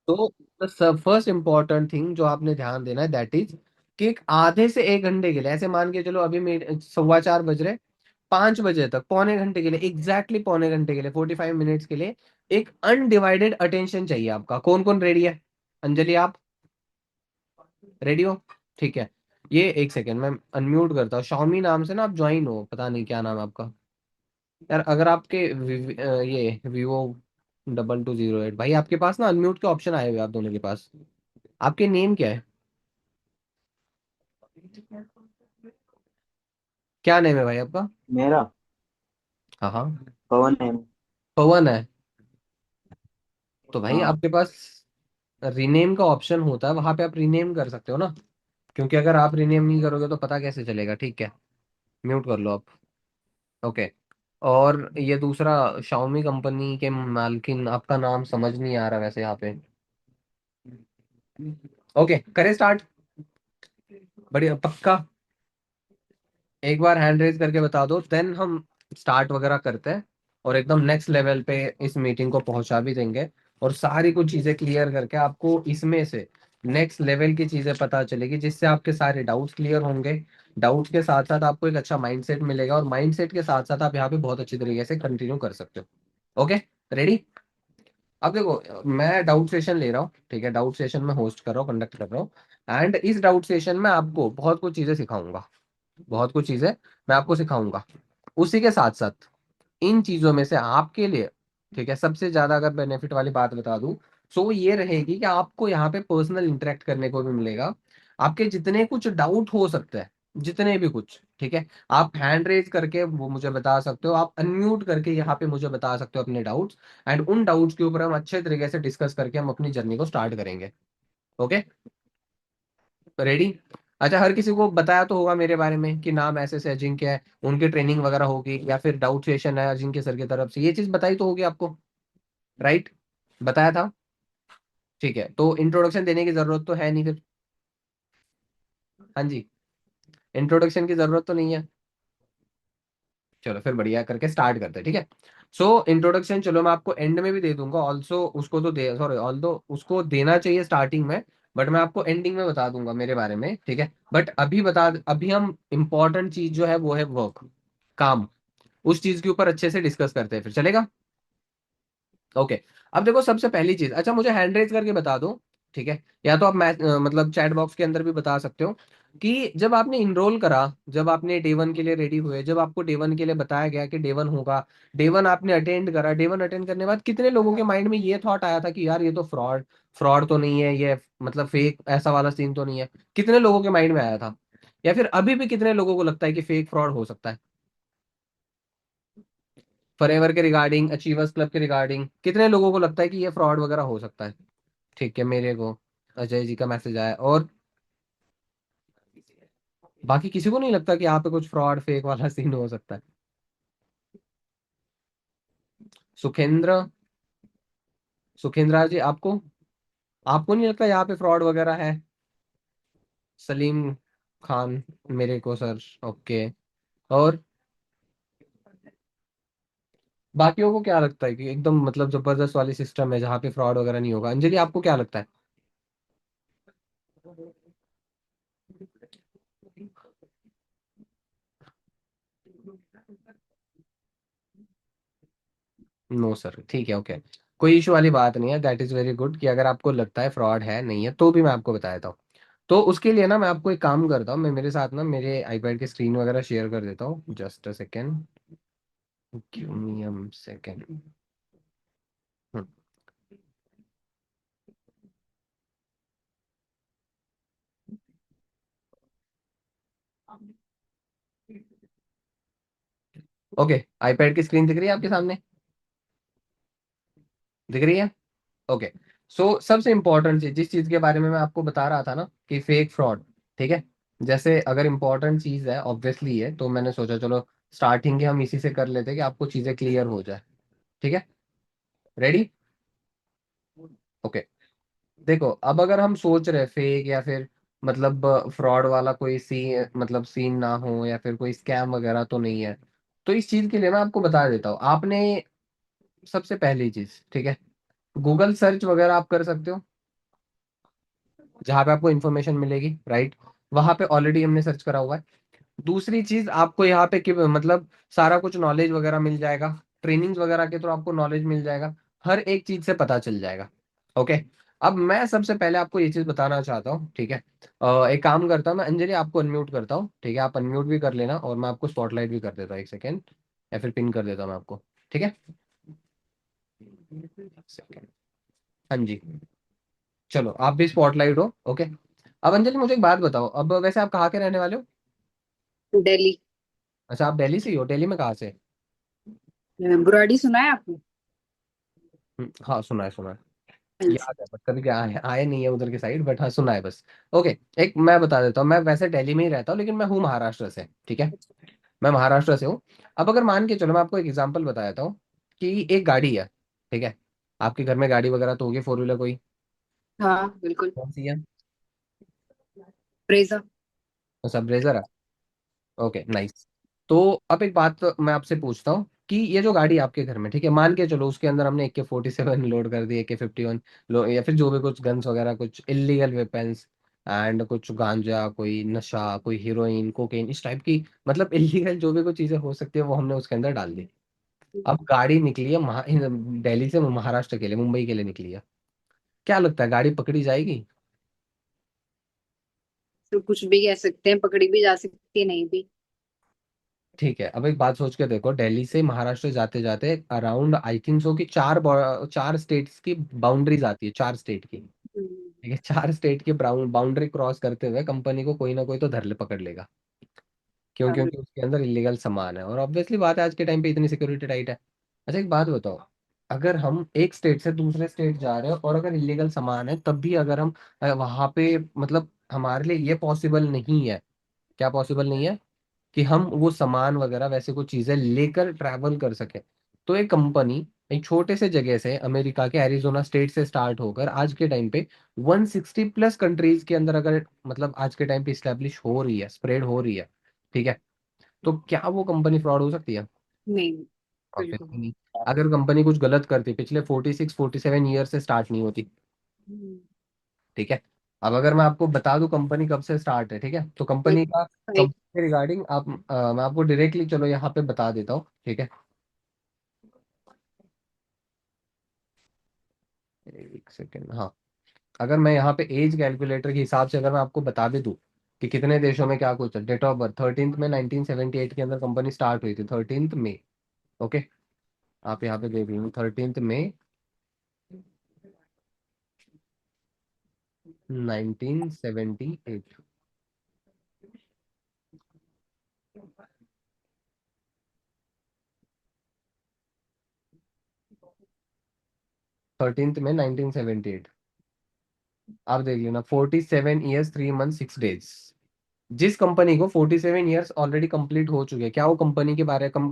तो first important thing जो आपने ध्यान देना है दैट इज कि एक आधे से 1 घंटे के लिए, ऐसे मान के चलो अभी 4:15 बज रहे, 5 बजे तक पौने घंटे के लिए, एग्जैक्टली पौने घंटे के लिए, 45 मिनट्स के लिए एक अनडिवाइडेड अटेंशन चाहिए आपका। कौन कौन रेडी है? अंजलि आप रेडी हो? ठीक है। ये एक सेकेंड मैं अनम्यूट करता हूँ। शाओमी नाम से ना आप ज्वाइन हो, पता नहीं क्या नाम है आपका। यार अगर आपके ये वीवो 2208 भाई, आपके पास ना अनम्यूट के ऑप्शन आए हुए हैं आप दोनों के पास। आपके नेम क्या है? क्या नेम है भाई आपका? मेरा हाँ हाँ। पवन है। पवन है। तो भाई हाँ। आपके पास रीनेम का ऑप्शन होता है, वहां पे आप रीनेम कर सकते हो ना। क्योंकि अगर आप रीनेम नहीं करोगे तो पता कैसे चलेगा? ठीक है, म्यूट कर लो आप। ओके। और ये दूसरा, शाओमी कंपनी के मालकिन, आपका नाम समझ नहीं आ रहा वैसे यहाँ पे। ओके, करें स्टार्ट? बढ़िया, पक्का? एक बार हैंड रेज करके बता दो, देन हम स्टार्ट वगैरह करते हैं और एकदम नेक्स्ट लेवल पे इस मीटिंग को पहुंचा भी देंगे। और सारी कुछ चीजें क्लियर करके आपको इसमें से नेक्स्ट लेवल की चीजें पता चलेगी, जिससे आपके सारे डाउट्स क्लियर होंगे। डाउट्स के साथ साथ आपको एक अच्छा माइंडसेट मिलेगा, और माइंडसेट के साथ साथ आप यहाँ पे बहुत अच्छी तरीके से कंटिन्यू कर सकते हो। Okay, ready? अब देखो, मैं डाउट सेशन ले रहा हूँ, ठीक है? डाउट सेशन में होस्ट कर रहा हूँ, कंडक्ट कर रहा हूँ। एंड इस डाउट सेशन में आपको बहुत कुछ चीजें सिखाऊंगा। बहुत कुछ चीजें मैं आपको सिखाऊंगा। उसी के साथ साथ इन चीजों में से आपके लिए, ठीक है, सबसे ज्यादा अगर बेनिफिट वाली बात बता दूं, सो वो ये रहेगी कि आपको यहाँ पे पर्सनल इंटरेक्ट करने को भी मिलेगा। आपके जितने कुछ डाउट हो सकते हैं, जितने भी कुछ, ठीक है, आप हैंड रेज करके वो मुझे बता सकते हो, आप अनम्यूट करके यहाँ पे मुझे बता सकते हो अपने डाउट्स। एंड उन डाउट्स के ऊपर हम अच्छे तरीके से डिस्कस करके हम अपनी जर्नी को स्टार्ट करेंगे। Okay, ready? अच्छा, हर किसी को बताया तो होगा मेरे बारे में कि नाम ऐसे से अजिंक्य है, उनकी ट्रेनिंग वगैरह होगी, या फिर डाउट सेशन है अजिंक्य सर की तरफ से, ये चीज बताई तो होगी आपको, राइट? बताया था। ठीक है, तो इंट्रोडक्शन देने की जरूरत तो है नहीं फिर। हाँ जी, इंट्रोडक्शन की जरूरत तो नहीं है। चलो फिर बढ़िया करके स्टार्ट करते हैं, ठीक है? सो इंट्रोडक्शन चलो मैं आपको एंड में भी दे दूंगा ऑल्सो, उसको तो दे, सॉरी, ऑल्दो उसको देना चाहिए स्टार्टिंग में, बट मैं आपको एंडिंग में बता दूंगा मेरे बारे में, ठीक है? बट अभी हम इंपॉर्टेंट चीज जो है वो है वर्क, काम। उस चीज के ऊपर अच्छे से डिस्कस करते हैं, फिर चलेगा? ओके। अब देखो, सबसे पहली चीज, अच्छा मुझे हैंड रेज करके बता दो, ठीक है? या तो आप मतलब चैट बॉक्स के अंदर भी बता सकते हो कि जब आपने इनरोल करा, जब आपने डे 1 के लिए रेडी हुए, जब आपको डे 1 के लिए बताया गया कि डे 1 होगा, डे 1 आपने अटेंड करा, डे 1 अटेंड करने के बाद कितने लोगों के माइंड में ये थॉट आया था कि यार ये तो फ्रॉड, फ्रॉड तो नहीं है ये, मतलब फेक ऐसा वाला सीन तो नहीं है? कितने लोगों के माइंड में आया था? या फिर अभी भी कितने लोगों को लगता है कि फेक फ्रॉड हो सकता है? फॉरएवर के रिगार्डिंग, अचीवर्स क्लब के रिगार्डिंग कितने लोगों को लगता है कि ये फ्रॉड वगैरह हो सकता है? ठीक है, मेरे को अजय जी का मैसेज आया। और बाकी किसी को नहीं लगता कि यहाँ पे कुछ फ्रॉड फेक वाला सीन हो सकता है? सुखेंद्र, सुखेंद्र जी, आपको आपको नहीं लगता यहाँ पे फ्रॉड वगैरह है? सलीम खान, मेरे को सर, ओके। और बाकियों को क्या लगता है कि एकदम मतलब जबरदस्त वाली सिस्टम है जहाँ पे फ्रॉड वगैरह नहीं होगा? अंजलि आपको क्या लगता है? नो सर, ठीक है, ओके। कोई इशू वाली बात नहीं है, दैट इज वेरी गुड कि अगर आपको लगता है फ्रॉड है नहीं है तो भी मैं आपको बता देता हूँ। तो उसके लिए ना मैं आपको एक काम करता हूँ, मैं मेरे साथ ना मेरे आईपैड की स्क्रीन वगैरह शेयर कर देता हूँ, just a second, give me a second. Okay, iPad की स्क्रीन दिख रही है आपके सामने? दिख रही है? ओके। सो सबसे इंपॉर्टेंट चीज, जिस चीज के बारे में मैं आपको बता रहा था ना कि फेक फ्रॉड, ठीक है, जैसे अगर इंपॉर्टेंट चीज है ऑब्वियसली है, तो मैंने सोचा चलो स्टार्टिंग हम इसी से कर लेते हैं कि आपको चीजें क्लियर हो जाए। ठीक है, रेडी? ओके। देखो, अब अगर हम सोच रहे फेक या फिर मतलब फ्रॉड वाला कोई सीन ना हो, या फिर कोई स्कैम वगैरह तो नहीं है, तो इस चीज के लिए मैं आपको बता देता हूँ। आपने सबसे पहली चीज, ठीक है, गूगल सर्च वगैरह आप कर सकते हो, जहाँ पे आपको इन्फॉर्मेशन मिलेगी, राइट। वहां पे ऑलरेडी हमने सर्च करा हुआ है। दूसरी चीज, आपको यहाँ पे मतलब सारा कुछ नॉलेज वगैरह मिल जाएगा, ट्रेनिंग्स वगैरह के थ्रू आपको नॉलेज मिल जाएगा, हर एक चीज से पता चल जाएगा। ओके। अब मैं सबसे पहले आपको ये चीज बताना चाहता हूँ, ठीक है। एक काम करता हूँ मैं, अंजलि आपको अनम्यूट करता हूँ, ठीक है, आप अनम्यूट भी कर लेना, और मैं आपको स्पॉटलाइट भी कर देता हूँ, एक सेकेंड, या फिर पिन कर देता हूँ मैं आपको, ठीक है। सेकेंड। हाँ जी। चलो, आप भी स्पॉटलाइट हो, ओके। अब अंजलि मुझे एक बात बताओ, अब वैसे आप कहाँ के रहने वाले हो? दिल्ली। अच्छा, आप दिल्ली से ही हो? दिल्ली में कहाँ से? बुराड़ी सुना है आपने? हाँ, सुना है, सुना है। हाँ जी। याद है, बट कभी क्या आए आए नहीं है उधर की साइड, बट हाँ, सुना है बस। ओके। एक मैं बता देता हूँ, मैं वैसे दिल्ली में ही रहता हूँ, लेकिन मैं हूँ महाराष्ट्र से, ठीक है। मैं महाराष्ट्र से हूँ। अब अगर मान के चलो, मैं आपको एक एग्जांपल बता देता हूँ, कि एक गाड़ी है, ठीक है। आपके घर में गाड़ी वगैरह तो होगी, फोर व्हीलर कोई? हाँ बिल्कुल। कौन सी है? ब्रेजा। सब ब्रेजर है। Okay, nice. तो अब एक बात मैं आपसे पूछता हूँ, कि ये जो गाड़ी आपके घर में, ठीक है, मान के चलो उसके अंदर हमने AK-47 लोड कर दी, AK-51 या फिर जो भी कुछ गन्स वगैरह, कुछ इलीगल वेपन्स, एंड कुछ गांजा, कोई नशा, कोई हीरोइन, कोकेन, इस टाइप की, मतलब इलीगल जो भी कुछ चीजें हो सकती है, वो हमने उसके अंदर डाल दी। अब गाड़ी निकली है दिल्ली से महाराष्ट्र के लिए, मुंबई के लिए निकली है। क्या लगता है, गाड़ी पकड़ी जाएगी? तो कुछ भी कह सकते हैं, पकड़ी भी जा सकती है, नहीं भी। ठीक है, अब एक बात सोच के देखो, दिल्ली से महाराष्ट्र जाते जाते अराउंड आई थिंक सो कि चार स्टेट्स की बाउंड्रीज आती है, चार स्टेट की, हम्म, ठीक है। चार स्टेट की बाउंड्री क्रॉस करते हुए कंपनी को कोई ना कोई तो धर ले पकड़ लेगा। क्यों? हाँ क्योंकि उसके अंदर इलीगल सामान है, और ऑब्वियसली बात है, आज के टाइम पे इतनी सिक्योरिटी टाइट है। अच्छा, एक बात बताओ, अगर हम एक स्टेट से दूसरे स्टेट जा रहे हैं, और अगर इलीगल सामान है, तब भी अगर हम वहां पे, मतलब हमारे लिए ये पॉसिबल नहीं है, क्या पॉसिबल नहीं है, कि हम वो सामान वगैरह वैसे कुछ चीजें लेकर ट्रैवल कर सके। तो एक कंपनी एक छोटे से जगह से, अमेरिका के एरिजोना स्टेट से स्टार्ट होकर आज के टाइम पे 160 प्लस कंट्रीज के अंदर, अगर मतलब आज के टाइम पे स्टैब्लिश हो रही है, स्प्रेड हो रही है, ठीक है, तो क्या वो कंपनी फ्रॉड हो सकती है? नहीं, बिल्कुल। ऑब्वियसली नहीं। अगर कंपनी कुछ गलत करती, पिछले 46-47 ईयर से स्टार्ट नहीं होती, हम्म, ठीक है। अब अगर मैं आपको बता दूं कंपनी कब से स्टार्ट है, ठीक है, तो कोई कंपनी का, नहीं। कंपनी के रिगार्डिंग आप मैं आपको डायरेक्टली चलो यहाँ पे बता देता हूँ, ठीक है। एक सेकेंड, हाँ। अगर मैं यहाँ पे एज कैलकुलेटर के हिसाब से अगर मैं आपको बता भी दूं, कि कितने देशों में क्या कुछ है, डेट ऑफ बर्थ 13 में 1978 के अंदर कंपनी स्टार्ट हुई थी, 13 में। ओके। आप यहाँ पे देख लीजिए, 13 में 1978। 13 में 1978। आप देख लेना, 47 ईयर्स 3 मंथ 6 डेज। जिस कंपनी को 47 ईयर्स ऑलरेडी कंप्लीट हो चुके हैं, क्या वो कंपनी के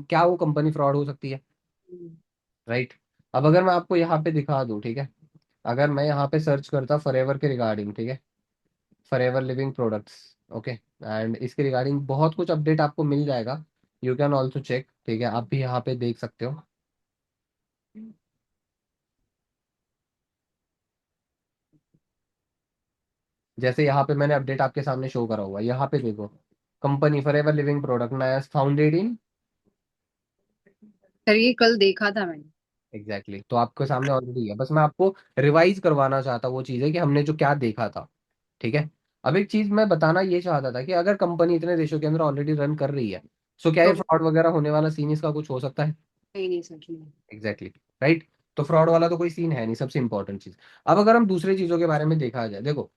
क्या वो कंपनी फ्रॉड हो सकती है? हम्म, राइट। अब अगर मैं आपको यहाँ पे दिखा दूँ, ठीक है, अगर मैं यहाँ पे सर्च करता फॉरएवर के रिगार्डिंग, ठीक है, forever living products, okay, and इसके रिगार्डिंग बहुत कुछ अपडेट आपको मिल जाएगा। यू कैन ऑल्सो चेक, ठीक है, आप भी यहाँ पे देख सकते हो। जैसे यहाँ पे मैंने अपडेट आपके सामने शो करा हुआ है, यहाँ पे देखो, कंपनी फॉरएवर लिविंग प्रोडक्ट नया फाउंडेड इन। सर ये कल देखा था मैंने। एग्जैक्टली, तो आपके सामने ऑलरेडी है, बस मैं आपको रिवाइज करवाना चाहता वो चीज़ है, कि हमने जो क्या देखा था, ठीक है। अब एक चीज मैं बताना ये चाहता था, कि अगर कंपनी इतने देशों के अंदर ऑलरेडी रन कर रही है, सो क्या ये तो फ्रॉड वगैरह होने वाला सीन इसका कुछ हो सकता है? नहीं, नहीं सच में। Exactly, right. तो फ्रॉड वाला तो कोई सीन है नहीं, सबसे इंपॉर्टेंट चीज। अब अगर हम दूसरी चीजों के बारे में देखा जाए, देखो,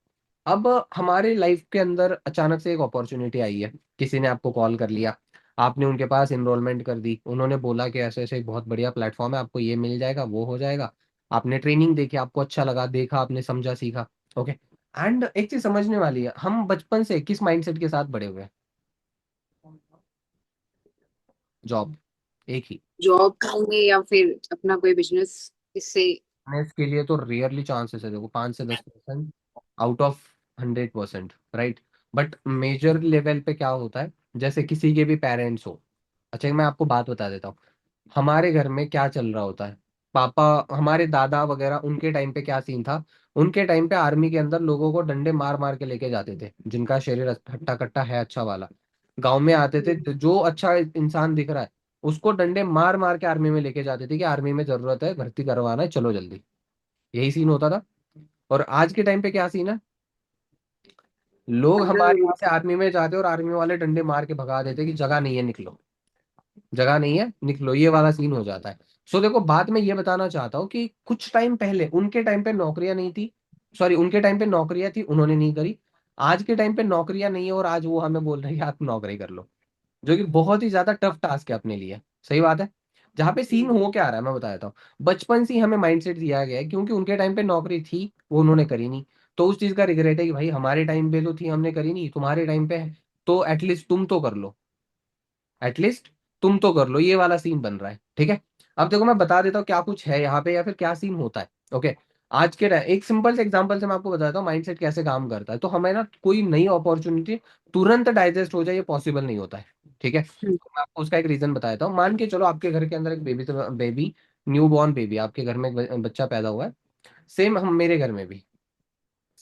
अब हमारे लाइफ के अंदर अचानक से एक अपॉर्चुनिटी आई है, किसी ने आपको कॉल कर लिया, आपने उनके पास इनरोलमेंट कर दी, उन्होंने बोला कि ऐसे ऐसे एक बहुत बढ़िया प्लेटफॉर्म है, आपको ये मिल जाएगा, वो हो जाएगा। आपने ट्रेनिंग देखी, आपको अच्छा लगा, देखा आपने, समझा, सीखा, ओके। एंड एक चीज समझने वाली है, हम बचपन से किस माइंडसेट के साथ बड़े हुए हैं? जॉब, एक ही। जॉब करेंगे या फिर अपना कोई बिजनेस, इससे। इसके लिए तो रियरली चांसेस है, देखो, 5 से 10% out of 100%, right. But major level पे क्या होता है, जैसे किसी के भी पेरेंट्स हो। अच्छा, मैं आपको बात बता देता हूँ, हमारे घर में क्या चल रहा होता है, पापा, हमारे दादा वगैरह, उनके टाइम पे क्या सीन था? उनके टाइम पे आर्मी के अंदर लोगों को डंडे मार मार के लेके जाते थे, जिनका शरीर हट्टा कट्टा है अच्छा वाला। गांव में आते थे, हम्म। जो अच्छा इंसान दिख रहा है उसको डंडे मार मार के आर्मी में लेके जाते थे कि आर्मी में जरूरत है, भर्ती करवाना है, चलो जल्दी। यही सीन होता था। और आज के टाइम पे क्या सीन है? लोग अब तो हमारे यहाँ से आर्मी में जाते और आर्मी वाले डंडे मार के भगा देते कि जगह नहीं है निकलो, जगह नहीं है निकलो, ये वाला सीन हो जाता है। सो देखो, बात मैं ये बताना चाहता हूँ कि कुछ टाइम पहले उनके टाइम पे नौकरियां नहीं थी, सॉरी उनके टाइम पे नौकरियां थी, उन्होंने नहीं करी। आज के टाइम पे नौकरियां नहीं है और आज वो हमें बोल रहे हैं कि आप नौकरी कर लो, जो कि बहुत ही ज्यादा टफ टास्क है अपने लिए। सही बात है। जहाँ पे सीन हो क्या रहा है मैं बता देता हूँ। बचपन से ही हमें माइंडसेट दिया गया है, क्योंकि उनके टाइम पे नौकरी थी वो उन्होंने करी नहीं, तो उस चीज का रिग्रेट है कि भाई हमारे टाइम पे तो थी हमने करी नहीं, तुम्हारे टाइम पे है तो एटलीस्ट तुम तो कर लो, एटलीस्ट तुम तो कर लो, ये वाला सीन बन रहा है। ठीक है। अब देखो मैं बता देता हूँ क्या कुछ है यहाँ पे या फिर क्या सीन होता है। ओके। आज के एक सिंपल से एग्जांपल से मैं आपको बताता हूँ माइंडसेट कैसे काम करता है। तो हमें ना कोई नई अपॉर्चुनिटी तुरंत डाइजेस्ट हो जाए ये पॉसिबल नहीं होता है। ठीक है, हम्म। तो मैं आपको उसका एक रीजन बता देता हूँ। मान के चलो आपके घर के अंदर एक बेबी, न्यू बॉर्न बेबी, आपके घर में एक बच्चा पैदा हुआ है। सेम हम मेरे घर में भी,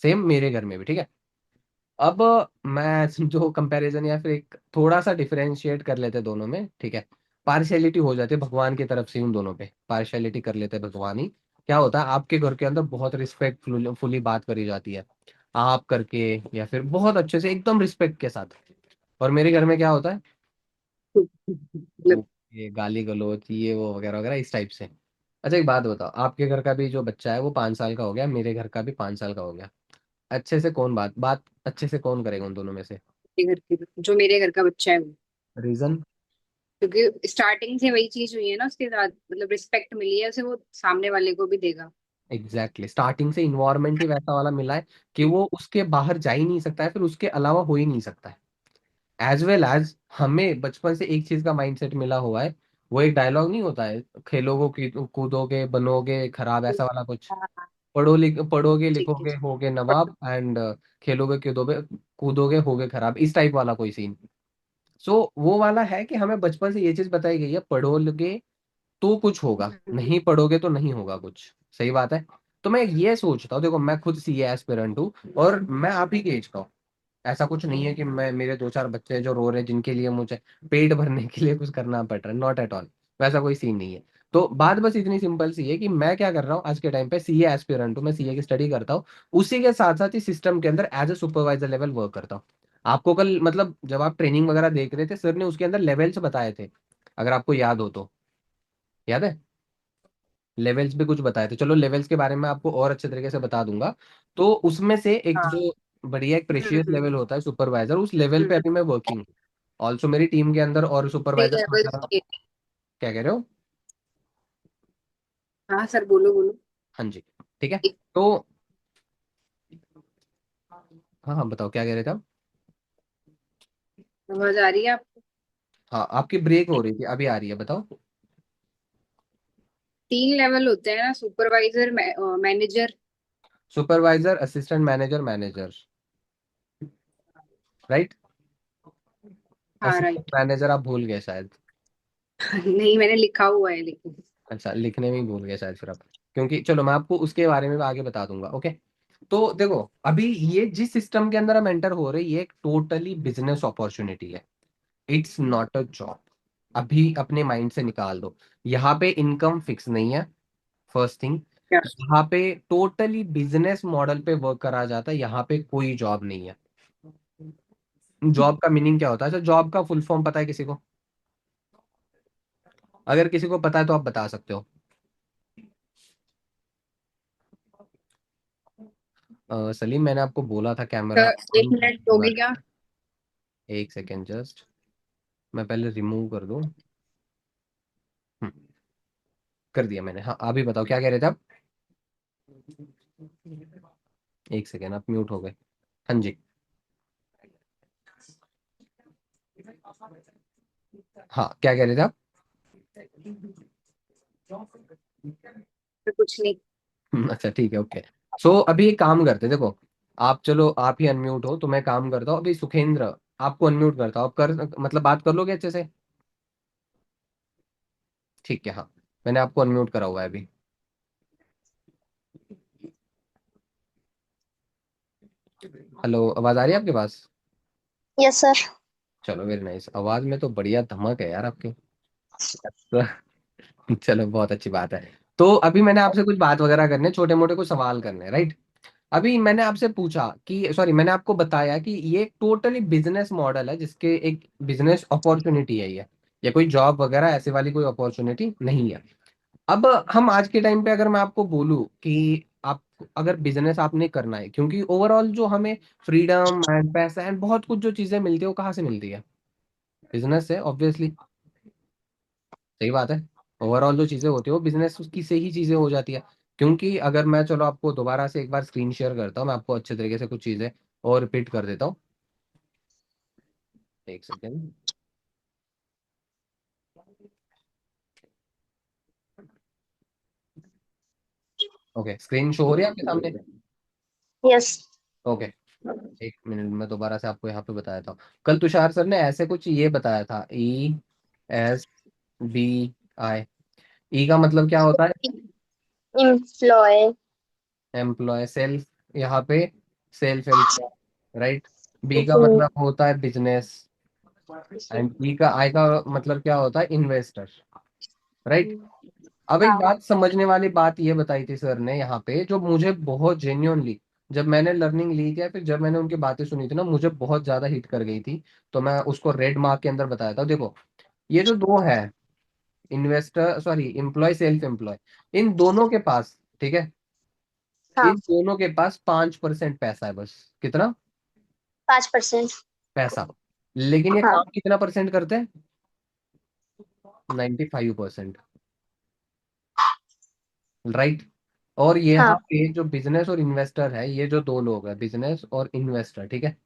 सेम मेरे घर में भी। ठीक है। अब मैं जो कंपैरिजन या फिर एक थोड़ा सा डिफरेंशिएट कर लेते हैं दोनों में, ठीक है। पार्शियलिटी हो जाती है भगवान की तरफ से, उन दोनों पे पार्शियलिटी कर लेते हैं भगवान ही। क्या होता है, आपके घर के अंदर बहुत रिस्पेक्टफुली बात करी जाती है, आप करके, या फिर बहुत अच्छे से एकदम रिस्पेक्ट के साथ। और मेरे घर में क्या होता है, मतलब तो ये गाली गलौज ये वो वगैरह वगैरह इस टाइप से। अच्छा एक बात बताओ, आपके घर का भी जो बच्चा है वो 5 साल का हो गया, मेरे घर का भी 5 साल का हो गया, अच्छे से कौन बात बात अच्छे से कौन करेगा उन दोनों में से? मेरे घर के, जो मेरे घर का बच्चा है वो, रीजन? क्योंकि स्टार्टिंग से वही चीज हुई है ना उसके साथ, मतलब रिस्पेक्ट मिली है उसे, वो सामने वाले को भी देगा। एग्जैक्टली, स्टार्टिंग से इन्वायरमेंट ही वैसा वाला मिला है कि वो उसके बाहर जा ही नहीं सकता है, फिर उसके अलावा हो ही नहीं सकता है। एज वेल एज हमें बचपन से एक चीज का माइंडसेट मिला हुआ है। वो एक डायलॉग नहीं होता है, खेलोगे कूदोगे बनोगे खराब, ऐसा वाला कुछ। हाँ। पढ़ोगे ठीक है। लिखोगे होगे नवाब, एंड खेलोगे कूदोगे कूदोगे होगे खराब, इस टाइप वाला कोई सीन। सो वो वाला है कि हमें बचपन से ये चीज बताई गई है, पढ़ोगे तो कुछ होगा, नहीं पढ़ोगे तो नहीं होगा कुछ। सही बात है। तो मैं ये सोचता हूँ, देखो मैं खुद सीए एस्पिरेंट हूँ और मैं आप ही के एज का हूँ। ऐसा कुछ नहीं है कि मैं, मेरे दो चार बच्चे जो रो रहे हैं जिनके लिए मुझे पेट भरने के लिए कुछ करना पड़ रहा है, नॉट एट ऑल। वैसा कोई सीन नहीं है। तो बात बस इतनी सिंपल सी है कि मैं क्या कर रहा हूँ आज के टाइम पे, सीए एस्पिरेंट हूँ, मैं सीए की स्टडी करता हूँ। उसी के साथ साथ ही सिस्टम के अंदर as a supervisor level work करता हूँ। आपको कल मतलब जब आप ट्रेनिंग वगैरह देख रहे थे, सर ने उसके अंदर लेवल्स बताए थे, अगर आपको याद हो तो। याद है? लेवल्स भी कुछ बताए थे, चलो लेवल्स के बारे में आपको और अच्छे तरीके से बता दूंगा। तो उसमें से एक हाँ। जो बढ़िया एक प्रेशियस हम्म। लेवल होता है सुपरवाइजर, उस लेवल पे हम्म। अभी मैं वर्किंग। ऑल्सो मेरी टीम के अंदर और थ्री सुपरवाइजर लेवल्स वगैरह। के। क्या कह रहे हो? हाँ सर, बोलो बोलो। हाँ जी। ठीक है। एक तो हाँ हाँ बताओ क्या कह रहे थे आप? आवाज आ रही है आपको? हाँ आपकी ब्रेक हो रही थी, अभी आ रही है, बताओ। 3 लेवल होते हैं ना, supervisor, manager. Supervisor, assistant manager, manager, right. हाँ असिस्टेंट राइट। मैनेजर आप भूल गए शायद। नहीं, मैंने लिखा हुआ है लेकिन। अच्छा, लिखने में ही भूल गए शायद फिर आप। क्योंकि चलो मैं आपको उसके बारे में आगे बता दूंगा। ओके। तो देखो, अभी ये जिस सिस्टम के अंदर हम एंटर हो रहे हैं ये एक टोटली बिजनेस अपॉर्चुनिटी है, इट्स नॉट अ जॉब। अभी अपने माइंड से निकाल दो, यहाँ पे इनकम फिक्स नहीं है, फर्स्ट थिंग। क्या? यहाँ पे टोटली बिजनेस मॉडल पे वर्क करा जाता है, यहाँ पे कोई जॉब नहीं है। जॉब का मीनिंग क्या होता है? अच्छा, जॉब का फुल फॉर्म पता है किसी को? अगर किसी को पता है तो आप बता सकते हो। सलीम, मैंने आपको बोला था कैमरा सर, एक ऑन करने मिनट के दोगे बारे क्या? में। एक सेकेंड जस्ट, मैं पहले रिमूव कर दूं। हम्म, कर दिया मैंने। हाँ अभी बताओ क्या कह रहे थे आप? एक सेकेंड, आप म्यूट हो गए। हाँ जी। हाँ क्या कह रहे थे आप? सर, कुछ नहीं। अच्छा ठीक है, ओके। सो अभी एक काम करते हैं, देखो आप, चलो आप ही अनम्यूट हो तो मैं काम करता हूँ अभी, सुखेंद्र आपको अनम्यूट करता हूँ, आप कर मतलब बात कर लोगे अच्छे से? ठीक है, हाँ मैंने आपको अनम्यूट करा हुआ है अभी। हेलो, आवाज आ रही है आपके पास? Yes sir. चलो, वेरी नाइस। आवाज में तो बढ़िया धमक है यार आपके। तो चलो, बहुत अच्छी बात है। तो अभी मैंने आपसे कुछ बात वगैरह करने, छोटे मोटे कुछ सवाल करने, राइट? अभी मैंने आपसे पूछा कि, सॉरी, मैंने आपको बताया कि ये एक टोटली बिजनेस मॉडल है, जिसके एक बिजनेस अपॉर्चुनिटी है ये कोई जॉब वगैरह ऐसे वाली कोई अपॉर्चुनिटी नहीं है। अब हम आज के टाइम पे अगर मैं आपको बोलूं कि आप, अगर बिजनेस आपने करना है, क्योंकि ओवरऑल जो हमें फ्रीडम एंड पैसा एंड बहुत कुछ जो चीजें मिलती है वो कहाँ से मिलती है? बिजनेस से, ऑब्वियसली। सही बात है। ओवरऑल जो चीजें होती है वो बिजनेस की से ही चीजें हो जाती है। क्योंकि अगर मैं, चलो आपको दोबारा से एक बार स्क्रीन शेयर करता हूँ, मैं आपको अच्छे तरीके से कुछ चीजें और रिपीट कर देता हूँ। एक सेकेंड। ओके, स्क्रीन शो हो रही है आपके सामने? यस। ओके। एक मिनट में दोबारा से आपको यहाँ पे बताया था। कल तुषार सर ने ऐसे कुछ ये बताया था, ESBI। ई का मतलब क्या होता है? एम्प्लॉय। एम्प्लॉय, सेल्फ, यहाँ पे सेल्फ एम्प्लॉय, राइट? बी का मतलब होता है बिजनेस। एंड ई का, आई का मतलब क्या होता है? Investor, right? अब एक हाँ। बात समझने वाली बात ये बताई थी सर ने यहाँ पे, जो मुझे बहुत जेन्युइनली, जब मैंने लर्निंग ली थी या फिर जब मैंने उनकी बातें सुनी थी ना, मुझे बहुत ज्यादा हिट कर गई थी। तो मैं उसको रेड मार्क के अंदर बताया था। देखो, ये जो दो है, investor, sorry, employ, self employ, इन दोनों के पास, ठीक है, इन हाँ। दोनों के पास 5% पैसा है बस। कितना? 5%। पैसा। लेकिन ये हाँ। काम कितना परसेंट करते हैं? 95%, राइट? और ये यहाँ हाँ। पे जो बिजनेस और इन्वेस्टर है, ये जो दो लोग हैं, बिजनेस और इन्वेस्टर, ठीक है,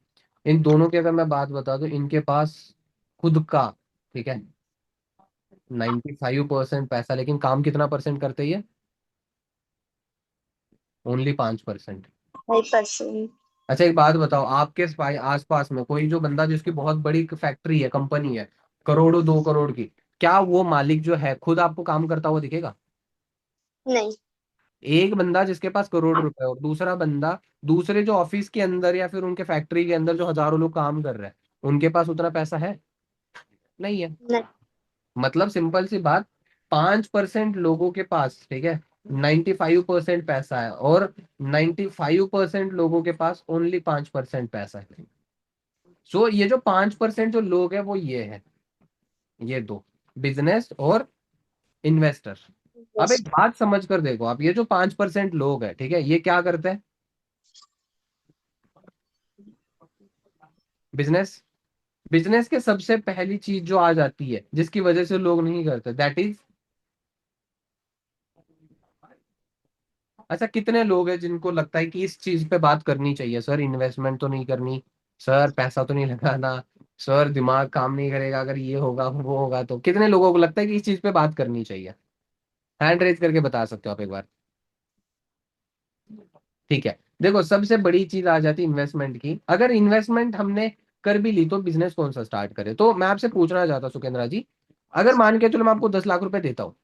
इन दोनों की अगर मैं बात बता दूं, इनके पास खुद का, ठीक है, 95% पैसा, लेकिन काम कितना परसेंट करते ही है? ओनली 5%। 5%। अच्छा, एक बात बताओ, आपके आस पास में कोई जो बंदा जिसकी बहुत बड़ी फैक्ट्री है, कंपनी है, करोड़ों 2 करोड़ की, क्या वो मालिक जो है खुद आपको काम करता हुआ दिखेगा? नहीं। एक बंदा जिसके पास करोड़ रुपए और दूसरा बंदा, दूसरे जो ऑफिस के अंदर या फिर उनके फैक्ट्री के अंदर जो हजारों लोग काम कर रहे हैं, उनके पास उतना पैसा है? नहीं है। नहीं। मतलब सिंपल सी बात, 5% लोगों के पास, ठीक है, 95% पैसा है, और 95% लोगों के पास ओनली 5% पैसा है। सो ये जो 5% जो लोग हैं वो ये है, ये दो, बिजनेस और इन्वेस्टर। अब यस। एक बात समझ कर देखो आप, ये जो 5% लोग हैं, ठीक है, ये क्या करते हैं? बिजनेस। बिजनेस के सबसे पहली चीज जो आ जाती है, जिसकी वजह से लोग नहीं करते, दैट इज, अच्छा, कितने लोग हैं जिनको लगता है कि इस चीज पे बात करनी चाहिए? सर, इन्वेस्टमेंट तो नहीं करनी, सर पैसा तो नहीं लगाना, सर दिमाग काम नहीं करेगा अगर ये होगा वो होगा। तो कितने लोगों को लगता है कि इस चीज पे बात करनी चाहिए? हैंड रेज करके बता सकते हो आप एक बार? ठीक है। देखो, सबसे बड़ी चीज आ जाती है इन्वेस्टमेंट की। अगर इन्वेस्टमेंट हमने कर भी ली, तो बिजनेस कौन सा स्टार्ट करे? तो मैं आपसे पूछना चाहता हूं सुकेंद्रा जी, अगर मान के चलो मैं आपको 10 लाख रुपए देता हूँ,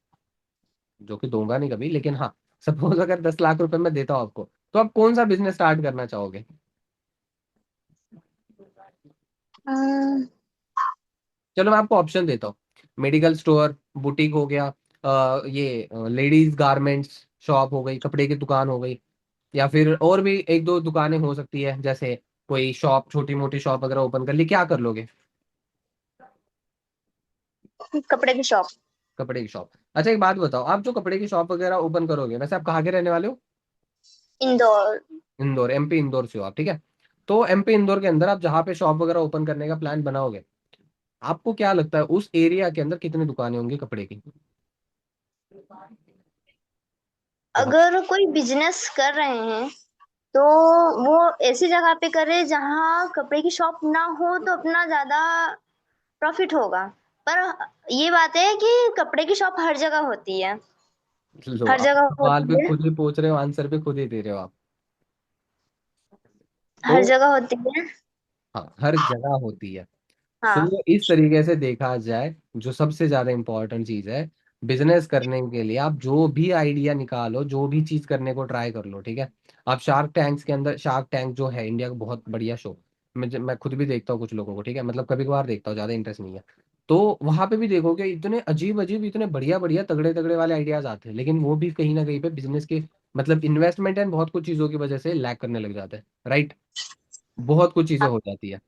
जो कि दूंगा नहीं कभी, लेकिन हाँ, सपोज अगर 10 लाख रुपए मैं देता हूँ आपको, तो आप कौन सा बिजनेस स्टार्ट करना चाहोगे? चलो मैं आपको ऑप्शन देता हूँ। मेडिकल स्टोर, बुटीक हो गया, ये लेडीज गारमेंट्स शॉप हो गई, कपड़े की दुकान हो गई, या फिर और भी एक दो दुकानें हो सकती है, जैसे कोई शॉप, छोटी मोटी शॉप अगर ओपन कर ली, क्या कर लोगे? कपड़े की शॉप। कपड़े की शॉप। अच्छा, एक बात बताओ, आप जो कपड़े की शॉप वगैरह ओपन करोगे, वैसे आप कहाँ के रहने वाले हो? इंदौर। इंदौर, MP इंदौर से हो आप, ठीक है? तो MP इंदौर के अंदर आप जहाँ पे शॉप वगैरह ओपन करने का प्लान बनाओगे, आपको क्या लगता है उस एरिया के अंदर कितनी दुकानें होंगी कपड़े की? बहुत। अगर कोई बिजनेस कर रहे हैं तो वो ऐसी जगह पे करे जहाँ कपड़े की शॉप ना हो तो अपना ज्यादा प्रॉफिट होगा। पर ये बात है कि कपड़े की शॉप हर जगह होती है। लो, हर आप जगह सवाल भी होती है। खुद ही पूछ रहे हो, आंसर भी खुद ही दे रहे हो आप। तो हर जगह होती है। हाँ, हर जगह होती है। हाँ। सो इस तरीके से देखा जाए, जो सबसे ज्यादा इंपॉर्टेंट चीज है, बिजनेस करने के लिए आप जो भी आइडिया निकालो, जो भी चीज करने को ट्राई कर लो, ठीक है। आप शार्क टैंक्स के अंदर, शार्क टैंक जो है इंडिया का बहुत बढ़िया शो, मैं खुद भी देखता हूँ कुछ लोगों को, ठीक है, मतलब कभी कभार देखता हूँ, ज्यादा इंटरेस्ट नहीं है। तो वहां पे भी देखोगे इतने अजीब अजीब, इतने बढ़िया बढ़िया तगड़े तगड़े वाले आइडियाज आते हैं, लेकिन वो भी कहीं ना कहीं पे बिजनेस के मतलब इन्वेस्टमेंट एंड बहुत कुछ चीजों की वजह से लैग करने लग जाते हैं, राइट। बहुत कुछ चीजें हो जाती है।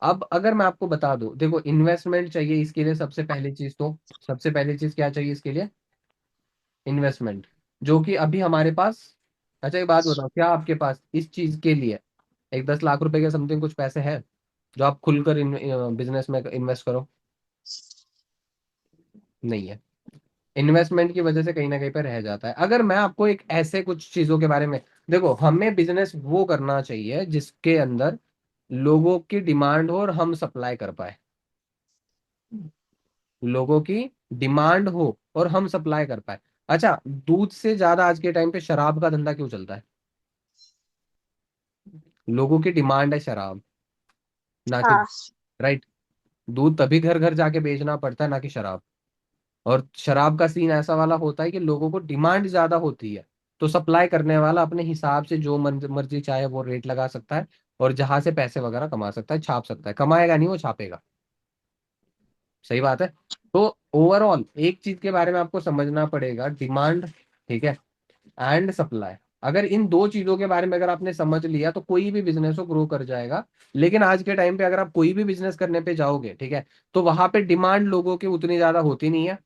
अब अगर मैं आपको बता दूं, देखो इन्वेस्टमेंट चाहिए इसके लिए, सबसे पहली चीज तो, सबसे पहली चीज क्या चाहिए इसके लिए? इन्वेस्टमेंट, जो कि अभी हमारे पास, अच्छा एक बात बताओ, क्या आपके पास इस चीज के लिए एक 10 लाख रुपए के समथिंग कुछ पैसे हैं जो आप खुलकर बिजनेस में इन्वेस्ट करो? नहीं है। इन्वेस्टमेंट की वजह से कहीं ना कहीं पे रह जाता है। अगर मैं आपको एक ऐसे कुछ चीजों के बारे में, देखो हमें बिजनेस वो करना चाहिए जिसके अंदर लोगों की डिमांड हो और हम सप्लाई कर पाए, लोगों की डिमांड हो और हम सप्लाई कर पाए। अच्छा, दूध से ज्यादा आज के टाइम पे शराब का धंधा क्यों चलता है? लोगों की डिमांड है शराब, ना कि, हाँ। राइट। दूध तभी घर घर जाके बेचना पड़ता है, ना कि शराब। और शराब का सीन ऐसा वाला होता है कि लोगों को डिमांड ज्यादा होती है, तो सप्लाई करने वाला अपने हिसाब से जो मर्जी चाहे वो रेट लगा सकता है, और जहां से पैसे वगैरह कमा सकता है, छाप सकता है, कमाएगा नहीं, वो छापेगा। सही बात है। तो ओवरऑल एक चीज के बारे में आपको समझना पड़ेगा, डिमांड, ठीक है, एंड सप्लाई। अगर इन दो चीजों के बारे में अगर आपने समझ लिया तो कोई भी बिजनेस हो ग्रो कर जाएगा। लेकिन आज के टाइम पे अगर आप कोई भी बिजनेस करने पे जाओगे, ठीक है, तो वहां पे डिमांड लोगों की उतनी ज्यादा होती नहीं है।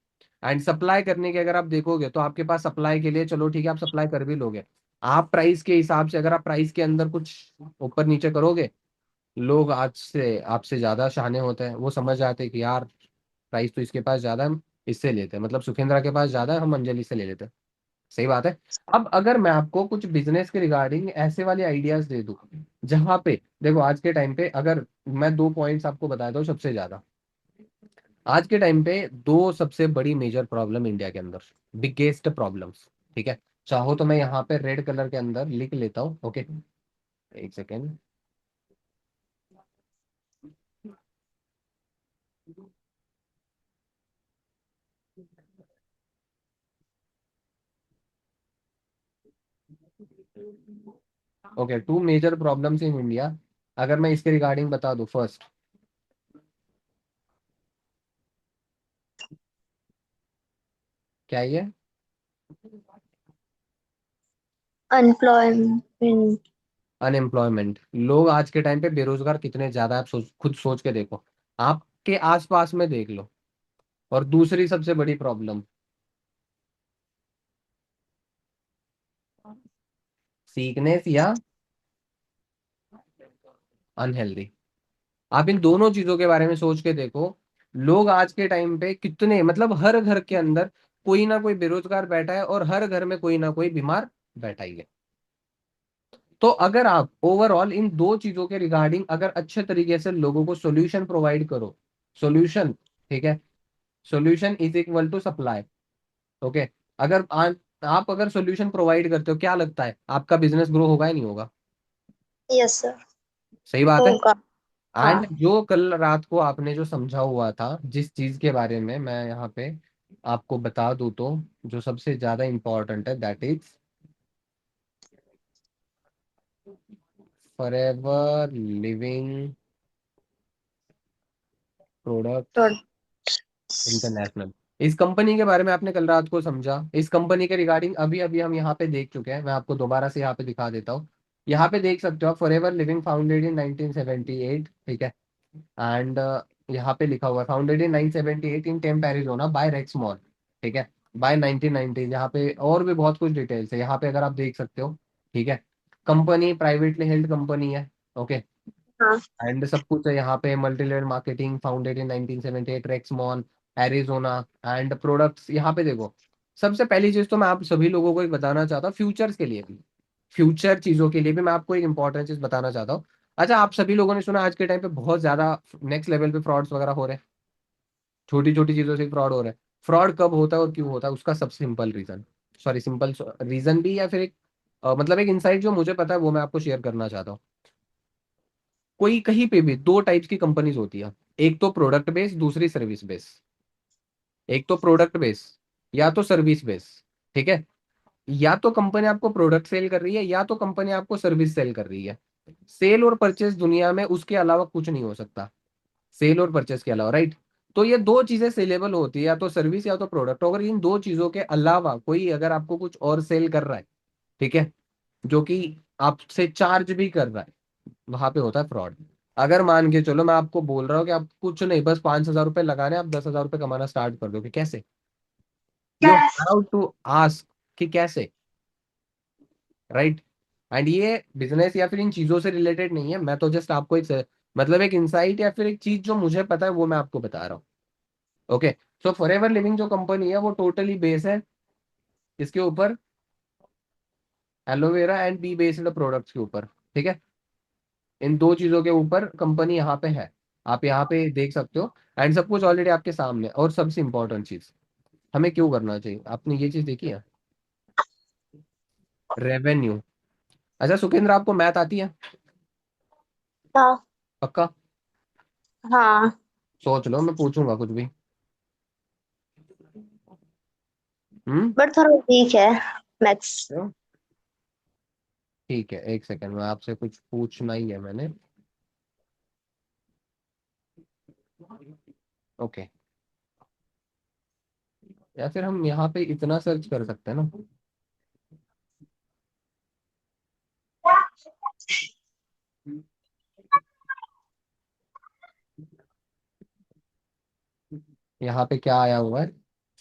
एंड सप्लाई करने के अगर आप देखोगे तो आपके पास सप्लाई के लिए, चलो ठीक है, आप सप्लाई कर भी लोगे, आप प्राइस के हिसाब से अगर आप प्राइस के अंदर कुछ ऊपर नीचे करोगे, लोग आज से आपसे ज्यादा शाने होते हैं, वो समझ जाते हैं कि यार प्राइस तो इसके पास ज्यादा है, हम इससे लेते हैं, मतलब सुखेंद्रा के पास ज्यादा है, हम अंजलि से ले लेते हैं। सही बात है। अब अगर मैं आपको कुछ बिजनेस के रिगार्डिंग ऐसे वाले आइडियाज दे दूं, जहां पे देखो आज के टाइम पे अगर मैं दो पॉइंट्स आपको बता दूं सबसे ज्यादा, आज के टाइम पे दो सबसे बड़ी मेजर प्रॉब्लम इंडिया के अंदर, बिगेस्ट प्रॉब्लम्स, ठीक है। चाहो तो मैं यहाँ पे रेड कलर के अंदर लिख लेता हूँ, ओके, एक second. Okay, two major problems in India, अगर मैं इसके रिगार्डिंग बता दूं, फर्स्ट क्या ये? अनएम्प्लॉयमेंट। अनएम्प्लॉयमेंट। लोग आज के टाइम पे बेरोजगार कितने ज्यादा है, आप खुद सोच के देखो, आपके आसपास में देख लो। और दूसरी सबसे बड़ी प्रॉब्लम, सीकनेस या अनहेल्दी। आप इन दोनों चीजों के बारे में सोच के देखो, लोग आज के टाइम पे कितने, मतलब हर घर के अंदर कोई ना कोई बेरोजगार बैठा है और हर घर में कोई ना कोई बीमार बैठा ही है। तो अगर आप ओवरऑल इन दो चीजों के रिगार्डिंग अगर अच्छे तरीके से लोगों को सॉल्यूशन प्रोवाइड करो, सॉल्यूशन, ठीक है, solution is equal to supply, okay. अगर आप अगर सॉल्यूशन प्रोवाइड करते हो, क्या लगता है आपका बिजनेस ग्रो होगा या नहीं होगा? Yes sir. सही बात है। होगा। हाँ। एंड जो कल रात को आपने जो समझा हुआ था जिस चीज के बारे में, मैं यहाँ पे आपको बता दूं तो, जो सबसे ज्यादा इंपॉर्टेंट है, दैट इज फॉरएवर लिविंग तो प्रोडक्ट्स इंटरनेशनल। इस कंपनी के बारे में आपने कल रात को समझा, इस कंपनी के रिगार्डिंग अभी अभी हम यहाँ पे देख चुके हैं, मैं आपको दोबारा से यहाँ पे दिखा देता हूँ। यहाँ पे देख सकते हो आप, फॉरएवर लिविंग फाउंडेड इन 1978, ठीक है। एंड यहाँ पे लिखा हुआ है founded in 978 in Tempe Arizona by Rex Maughan, ठीक है, बाय 1990। यहाँ पे और भी बहुत कुछ डिटेल्स है, यहाँ पे अगर आप देख सकते हो, ठीक है। कंपनी प्राइवेटली हेल्ड कंपनी है, ओके। हाँ। एंड सब कुछ है यहाँ पे, multi level marketing, founded in 1978, Rex Maughan Arizona. And products यहाँ पे देखो, सबसे पहली चीज तो मैं आप सभी लोगों को एक बताना चाहता हूँ, फ्यूचर्स के लिए भी, फ्यूचर चीजों के लिए भी मैं आपको एक इंपॉर्टेंट चीज बताना चाहता हूँ। अच्छा, आप सभी लोगों ने सुना आज के टाइम पे बहुत ज्यादा नेक्स्ट लेवल पे फ्रॉड्स वगैरह हो रहे हैं, छोटी छोटी चीजों से फ्रॉड हो रहा है। फ्रॉड कब होता है और क्यों होता है, उसका सब simple reason, sorry simple reason भी, या फिर एक मतलब एक इंसाइट जो मुझे पता है वो मैं आपको शेयर करना चाहता हूँ। कोई कहीं पे भी दो टाइप्स की कंपनीज होती है, एक तो प्रोडक्ट बेस्ड, दूसरी सर्विस बेस्ड। एक तो प्रोडक्ट बेस्ड, या तो सर्विस बेस। ठीक है, या तो कंपनी आपको प्रोडक्ट सेल कर रही है या तो कंपनी आपको सर्विस सेल कर रही है। सेल और परचेस दुनिया में उसके अलावा कुछ नहीं हो सकता, सेल और परचेस के अलावा, राइट। तो ये दो चीजें सेलेबल होती है, या तो सर्विस या तो प्रोडक्ट। अगर इन दो चीजों के अलावा कोई अगर आपको कुछ और सेल कर रहा है, ठीक है, जो कि आपसे चार्ज भी कर रहा है, वहां पे होता है फ्रॉड। अगर मान के चलो मैं आपको बोल रहा हूँ कि आप कुछ नहीं, बस 5,000 रुपये लगाने, आप 10,000 रुपये कमाना स्टार्ट कर दोगे, कैसे? यू हाउ टू आस्क कि कैसे, राइट। एंड ये बिजनेस या फिर इन चीजों से रिलेटेड नहीं है, मैं तो जस्ट आपको एक मतलब एक इंसाइट या फिर एक चीज जो मुझे पता है वो मैं आपको बता रहा हूँ। ओके। सो फॉरएवर लिविंग जो कंपनी है वो टोटली बेस है इसके ऊपर, aloe vera and be based products के ऊपर। ठीक है, इन दो चीजों के ऊपर कंपनी यहाँ पे है, आप यहाँ पे देख सकते हो। एंड सब कुछ ऑलरेडी आपके सामने। और सबसे इंपॉर्टेंट चीज, हमें क्यों करना चाहिए, आपने ये चीज देखी है? रेवेन्यू। अच्छा सुखेंद्र, आपको मैथ आती है? हाँ। पक्का? हाँ, सोच लो, मैं पूछूंगा कुछ भी। हम्म। बट थोड़ा वीक है मैथ्स। ठीक है, एक सेकंड में आपसे कुछ पूछना ही है मैंने। ओके, या फिर हम यहाँ पे इतना सर्च कर सकते हैं ना। यहाँ पे क्या आया हुआ है,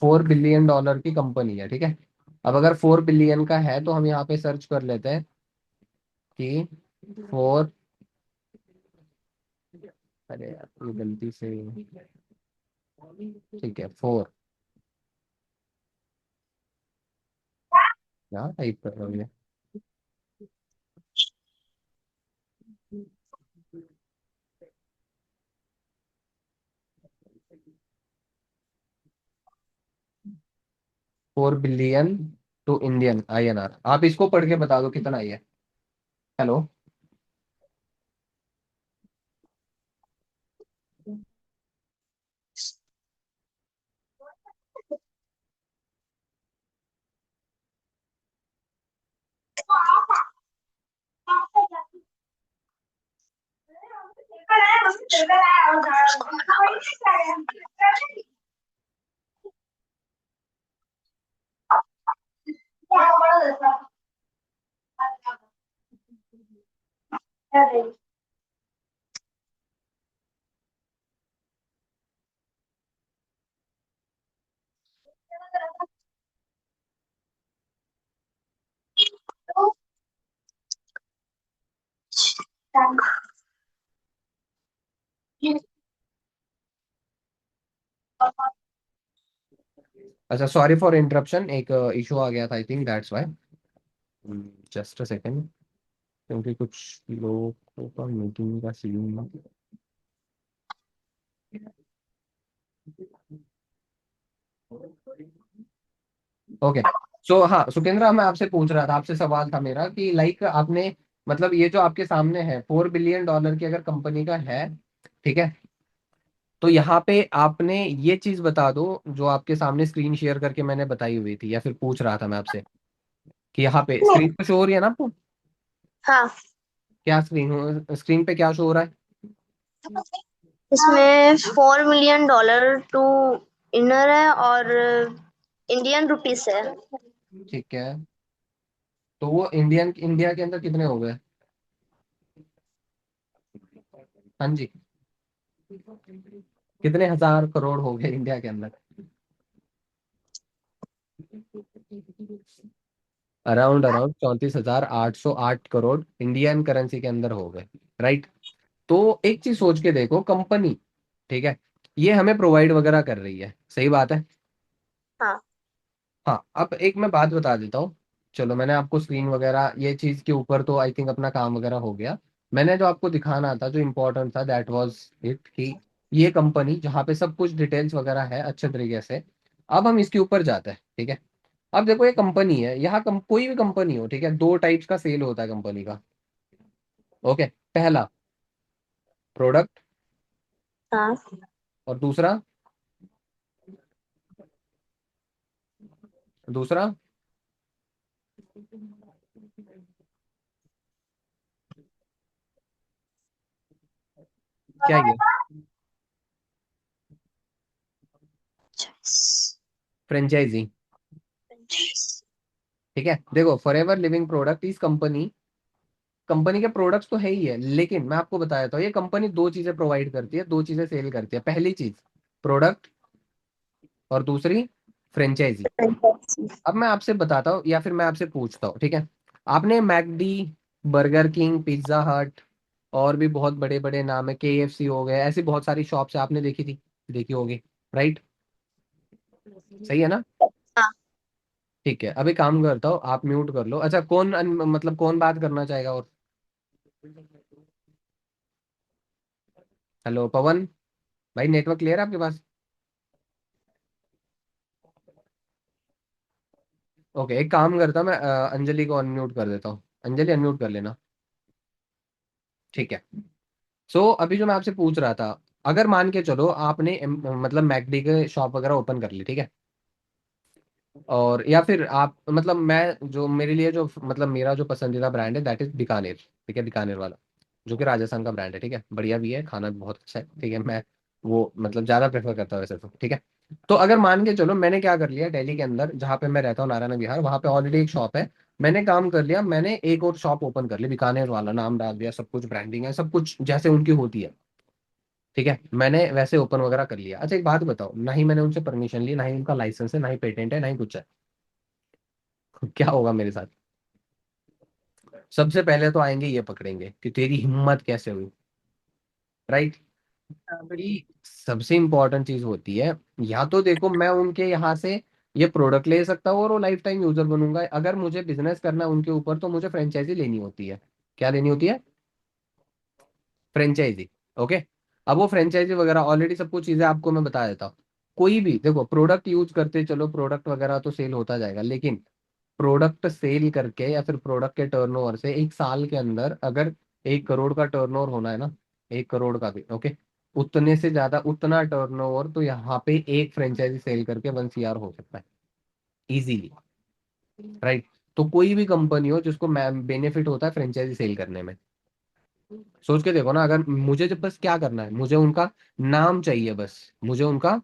$4 बिलियन की कंपनी है, ठीक है। अब अगर 4 बिलियन का है तो हम यहाँ पे सर्च कर लेते हैं कि 4, अरे यार ये गलती से, ठीक है 4, क्या टाइप कर रहा हूँ ये, $4 बिलियन टू इंडियन INR। आप इसको पढ़ के बता दो कितना ही है। हेलो। अच्छा सॉरी फॉर इंटरप्शन, एक इशू आ गया था, I think that's why. Just a second, क्योंकि कुछ लोगों का मीटिंग का सीन। ओके। सो हाँ सुकेंद्र, मैं आपसे पूछ रहा था, आपसे सवाल था मेरा कि लाइक आपने, मतलब ये जो आपके सामने है $4 बिलियन की अगर कंपनी का है, ठीक है, तो यहाँ पे आपने ये चीज बता दो जो आपके सामने स्क्रीन शेयर करके मैंने बताई हुई थी, या फिर पूछ रहा था मैं आपसे कि यहाँ पे स्क्रीन पे शो हो रही है ना आपको? हाँ, क्या स्क्रीन, स्क्रीन पे क्या शो हो रहा है? इसमें $4 million टू इनर है और इंडियन रुपीस है। ठीक है, तो वो इंडिया के अंदर कितने हो गए? हाँ जी, कितने हजार करोड़ हो गए इंडिया के अंदर? Around around 34,808 crore Indian currency के अंदर हो गए, राइट। तो एक चीज सोच के देखो, कंपनी, ठीक है, ये हमें प्रोवाइड वगैरह कर रही है, सही बात है। हाँ। हाँ, अब एक मैं बात बता देता हूँ। चलो मैंने आपको स्क्रीन वगैरह ये चीज के ऊपर तो आई थिंक अपना काम वगैरह हो गया। मैंने जो आपको दिखाना था, जो इम्पोर्टेंट था, दैट वाज इट कि ये कंपनी जहाँ पे सब कुछ डिटेल्स वगैरह है अच्छे तरीके से। अब हम इसके ऊपर जाते हैं, ठीक है। अब देखो ये कंपनी है, यहाँ कोई भी कंपनी हो, ठीक है, दो टाइप्स का सेल होता है कंपनी का। ओके, पहला प्रोडक्ट, हाँ। और दूसरा दूसरा क्या ये? फ्रेंचाइजी। ठीक है, देखो फॉरएवर लिविंग प्रोडक्ट इस कंपनी, कंपनी के प्रोडक्ट्स तो है ही है, लेकिन मैं आपको बताया था ये कंपनी दो चीजें प्रोवाइड करती है, दो चीजें सेल करती है। पहली चीज प्रोडक्ट, और दूसरी फ्रेंचाइजी। अब मैं आपसे बताता हूँ या फिर मैं आपसे पूछता हूँ, ठीक है, आपने मैकडी, बर्गर किंग, पिज्जा हट, और भी बहुत बड़े बड़े नाम है, केएफसी हो गए, ऐसी बहुत सारी शॉप्स आपने देखी थी, देखी होगी, राइट? सही है ना? हाँ। ठीक है, अभी काम करता हूँ, आप म्यूट कर लो। अच्छा कौन मतलब कौन बात करना चाहेगा और? हेलो पवन भाई, नेटवर्क क्लियर है आपके पास? ओके, एक काम करता हूँ मैं, अंजलि को अनम्यूट कर देता हूँ। अंजलि अनम्यूट कर लेना। ठीक है। सो अभी जो मैं आपसे पूछ रहा था, अगर मान के चलो आपने मतलब मैकडी के शॉप वगैरह ओपन कर ली, ठीक है, और या फिर आप मतलब मैं जो मेरे लिए जो मतलब मेरा जो पसंदीदा ब्रांड है दैट इज बीकानेर। ठीक है, बीकानेर वाला, जो कि राजस्थान का ब्रांड है, ठीक है, बढ़िया भी है, खाना भी बहुत अच्छा है, ठीक है, मैं वो मतलब ज्यादा प्रेफर करता हूँ वैसे तो, ठीक है। तो अगर मान के चलो मैंने क्या कर लिया, दिल्ली के अंदर जहाँ पे मैं रहता हूँ, नारायण विहार, वहाँ पे ऑलरेडी एक शॉप है, मैंने काम कर लिया, मैंने एक और शॉप ओपन कर ली, बीकानेर वाला नाम डाल दिया, सब कुछ ब्रांडिंग है, सब कुछ जैसे उनकी होती है, ठीक है, मैंने वैसे ओपन वगैरह कर लिया। अच्छा एक बात बताओ, ना ही मैंने उनसे परमिशन ली, ना ही उनका लाइसेंस है, ना ही पेटेंट है, ना ही कुछ है, क्या होगा मेरे साथ? सबसे पहले तो आएंगे ये पकड़ेंगे कि तेरी हिम्मत कैसे हुई, राइट? बिल्कुल। कि सबसे इंपॉर्टेंट चीज होती है, या तो देखो मैं उनके यहाँ से ये प्रोडक्ट ले सकता हूँ और वो लाइफ टाइम यूजर बनूंगा, अगर मुझे बिजनेस करना है उनके ऊपर तो मुझे फ्रेंचाइजी लेनी होती है। क्या लेनी होती है? फ्रेंचाइजी। ओके। अब वो फ्रेंचाइजी वगैरह ऑलरेडी सब कुछ चीजें आपको मैं बता देता हूँ। कोई भी देखो प्रोडक्ट यूज करते चलो, प्रोडक्ट वगैरह तो सेल होता जाएगा, लेकिन प्रोडक्ट सेल करके या फिर प्रोडक्ट के टर्नओवर से एक साल के अंदर अगर 1 करोड़ का टर्नओवर होना है ना, 1 करोड़ का भी, ओके, उतने से ज्यादा उतना टर्नओवर तो यहाँ पे एक फ्रेंचाइजी सेल करके 1 CR हो सकता है इजीली, राइट? तो कोई भी कंपनी हो जिसको बेनिफिट होता है फ्रेंचाइजी सेल करने में, सोच के देखो ना, अगर मुझे जब बस क्या करना है, मुझे उनका नाम चाहिए, बस मुझे उनका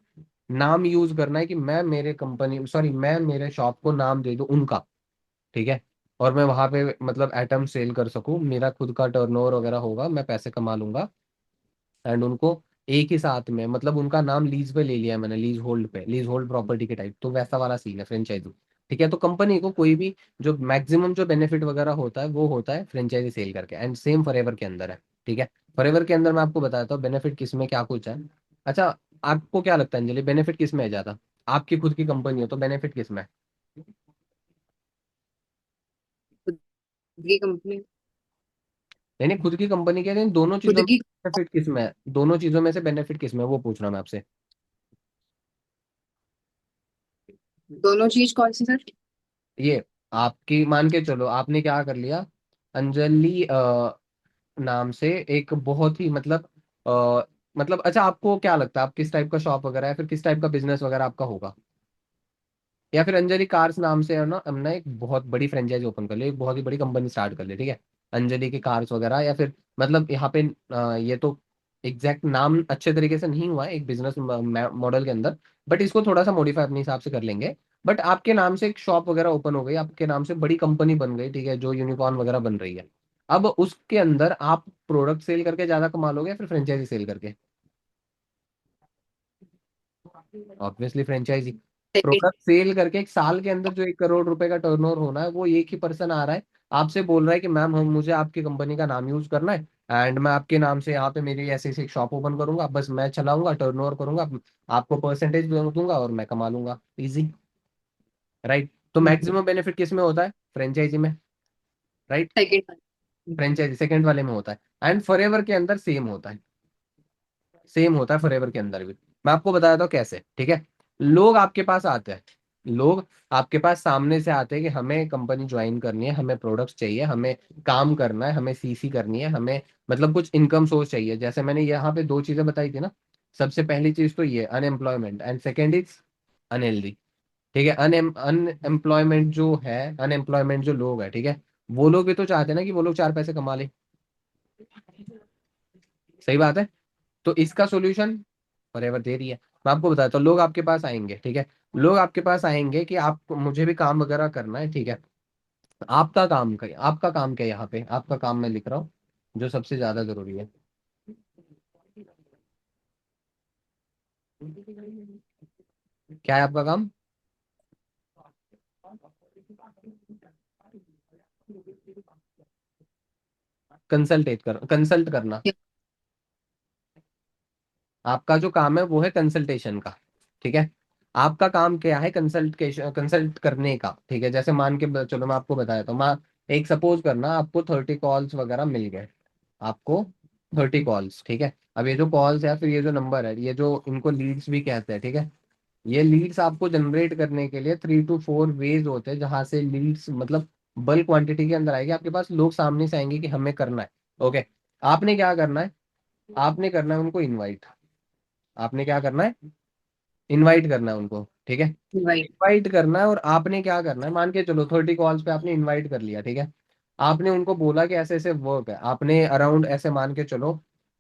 नाम यूज करना है कि मैं मेरे कंपनी सॉरी मैं मेरे शॉप को नाम दे दूं उनका, ठीक है, और मैं वहां पे मतलब एटम सेल कर सकूं, मेरा खुद का टर्नओवर वगैरह होगा, मैं पैसे कमा लूंगा, एंड उनको एक ही साथ में मतलब उनका नाम लीज पे ले लिया है मैंने, लीज होल्ड पे, लीज होल्ड प्रॉपर्टी के टाइप, तो वैसा वाला सीन है फ्रेंचाइजी। ठीक है, तो कंपनी को कोई भी जो मैक्सिमम जो बेनिफिट वगैरह होता है वो होता है फ्रेंचाइजी सेल करके, एंड सेम फॉरएवर के अंदर है। ठीक है, फॉरएवर के अंदर मैं आपको बताता हूँ बेनिफिट किस में क्या कुछ है। अच्छा, आपको क्या लगता है अंजलि, बेनिफिट किस में है ज्यादा? आपकी खुद की कंपनी हो तो बेनिफिट किस में है? खुद की कंपनी। नहीं नहीं, खुद की कंपनी के नहीं, दोनों खुद चीजों में की। बेनिफिट किस में है, दोनों चीजों में से बेनिफिट किस में है वो पूछ रहा हूं मैं आपसे। दोनों चीज कौन सी सर? ये आपकी मान के चलो आपने क्या कर लिया, अंजलि नाम से एक बहुत ही मतलब अच्छा आपको क्या लगता है आप किस टाइप का शॉप वगैरह है, फिर किस टाइप का बिजनेस वगैरह आपका होगा? या फिर अंजलि कार्स नाम से है ना, हमने एक बहुत बड़ी फ्रेंचाइजी ओपन कर ली, एक बहुत ही बड़ी कंपनी स्टार्ट कर ली, ठीक है, अंजलि की कार्स वगैरह, या फिर मतलब यहाँ पे ये तो एग्जैक्ट नाम अच्छे तरीके से नहीं हुआ है एक बिजनेस मॉडल के अंदर, बट इसको थोड़ा सा मॉडिफाई अपने हिसाब से कर लेंगे। बट आपके नाम से एक शॉप वगैरह ओपन हो गई, आपके नाम से बड़ी कंपनी बन गई, ठीक है, जो यूनिकॉर्न वगैरह बन रही है। अब उसके अंदर आप प्रोडक्ट सेल करके ज्यादा कमा लोगे या फिर फ्रेंचाइजी सेल करके? Obviously franchisee. Second. Product sell करके एक साल के अंदर जो 1 करोड़ रुपए का टर्नओवर होना है वो एक ही पर्सन आ रहा है, आपसे बोल रहा है कि मैम हम मुझे आपकी कंपनी का नाम यूज करना है, एंड मैं आपके नाम से यहाँ पे मेरी ऐसी ऐसी शॉप ओपन करूंगा, बस मैं चलाऊंगा, टर्नओवर करूंगा, आपको परसेंटेज दूंगा और मैं कमा लूंगा, इजी, राइट? तो मैक्सिमम बेनिफिट किस में होता है? फ्रेंचाइजी में, राइट? सेकंड। फ्रेंचाइजी सेकंड वाले में होता है, एंड फॉरएवर के अंदर सेम होता है, सेम होता है फॉरएवर के अंदर भी। मैं आपको बता देता हूँ कैसे, ठीक है। लोग आपके पास आते हैं, लोग आपके पास सामने से आते हैं कि हमें कंपनी ज्वाइन करनी है, हमें प्रोडक्ट्स चाहिए, हमें काम करना है, हमें सीसी करनी है, हमें मतलब कुछ इनकम सोर्स चाहिए, जैसे मैंने यहाँ पे दो चीजें बताई थी ना, सबसे पहली चीज तो ये unemployment, and second is unhealthy, ठीक है। अनएम्प्लॉयमेंट जो है, अनएम्प्लॉयमेंट जो लोग है, ठीक है, वो लोग भी तो चाहते हैं ना कि वो लोग चार पैसे कमा ले। सही बात है। तो इसका सोल्यूशन फॉरएवर दे रही है। मैं आपको बताता हूँ, लोग आपके पास आएंगे, ठीक है, लोग आपके पास आएंगे कि आप, मुझे भी काम वगैरह करना है, ठीक है। आपका काम क्या है यहाँ पे, आपका काम मैं लिख रहा हूँ जो सबसे ज्यादा जरूरी है। क्या है आपका काम? कंसल्ट करना। आपका जो काम है वो है कंसल्टेशन का, ठीक है। आपका काम क्या है? कंसल्ट करने का, ठीक है। जैसे मान के चलो मैं आपको बताया तो मैं, एक सपोज करना आपको 30 कॉल्स वगैरह मिल गए, आपको 30 कॉल्स, ठीक है। अब ये जो कॉल्स है, फिर ये जो नंबर है, ये जो इनको लीड्स भी कहते हैं, ठीक है। ये लीड्स आपको जनरेट करने के लिए 3 to 4 वेज होते हैं, जहां से लीड्स मतलब बल्क क्वांटिटी के अंदर आएगी आपके पास, लोग सामने से आएंगे कि हमें करना है। ओके। आपने क्या करना है? आपने करना है उनको इनवाइट। आपने क्या करना है? इनवाइट करना है उनको, ठीक है। भाई। इनवाइट करना है, और आपने क्या करना है, मान के चलो 30 कॉल्स पे आपने इनवाइट कर लिया, ठीक है। आपने उनको बोला कि ऐसे ऐसे वर्क है, आपने अराउंड ऐसे मान के चलो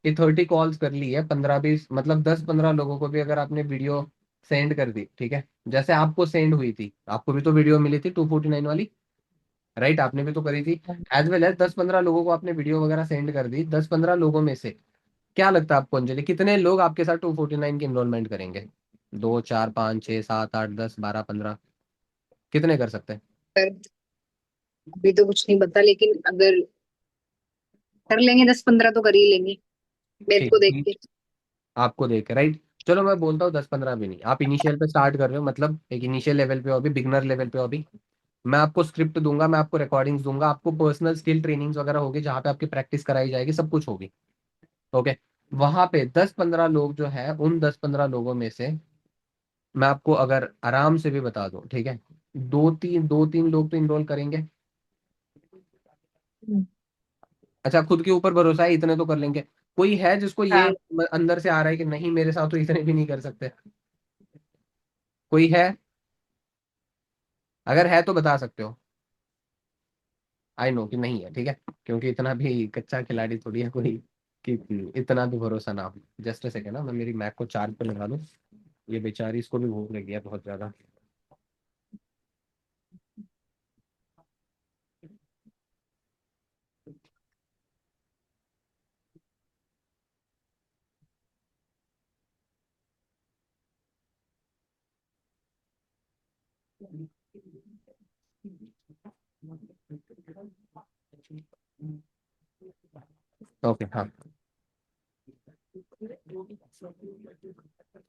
कि 30 कॉल्स कर ली है, 15-20 मतलब 10-15 लोगों को भी अगर आपने वीडियो सेंड कर दी, ठीक है, जैसे आपको सेंड हुई थी, आपको भी तो वीडियो मिली थी 249 वाली, राइट, आपने भी तो करी थी। एज वेल एज 10-15 लोगों को आपने वीडियो वगैरह सेंड कर दी, 10-15 लोगों में से क्या लगता है आपको अंजलि, कितने लोग आपके साथ 249 की इनरोलमेंट करेंगे? 2, 4, 5, 6, 7, 8, 10, 12, 15, कितने कर सकते हैं? पर अभी तो कुछ नहीं पता, लेकिन अगर कर लेंगे 10-15 तो कर ही लेंगे, मेरे को देख ठीक, के। आपको देख के, राइट। चलो मैं बोलता हूँ 10-15 भी नहीं, आप इनिशियल पे स्टार्ट कर रहे हो, मतलब एक इनिशियल लेवल पे हो अभी, बिगनर लेवल पे हो अभी। मैं आपको स्क्रिप्ट दूंगा, मैं आपको रिकॉर्डिंग्स दूंगा, आपको पर्सनल स्किल ट्रेनिंग्स वगैरह होगी, जहाँ पे आपकी प्रैक्टिस कराई जाएगी, सब कुछ होगी। ओके। वहां पे 10-15 लोग जो है, उन 10-15 लोगों में से मैं आपको अगर आराम से भी बता दूं, ठीक है, 2-3 लोग तो इनरोल करेंगे। अच्छा, खुद के ऊपर भरोसा है, इतने तो कर लेंगे। कोई है जिसको ये हाँ। अंदर से आ रहा है कि नहीं मेरे साथ तो इतने भी नहीं कर सकते? कोई है? अगर है तो बता सकते हो। आई नो कि नहीं है, ठीक है, क्योंकि इतना भी कच्चा खिलाड़ी थोड़ी है कोई कि इतना भी भरोसा ना हो। जस्ट अ सेकेंड ना, मैं मेरी मैक को चार्ज पे लगा दूं, ये बेचारी, इसको भी भूख लगी है बहुत ज्यादा। ओके, हाँ,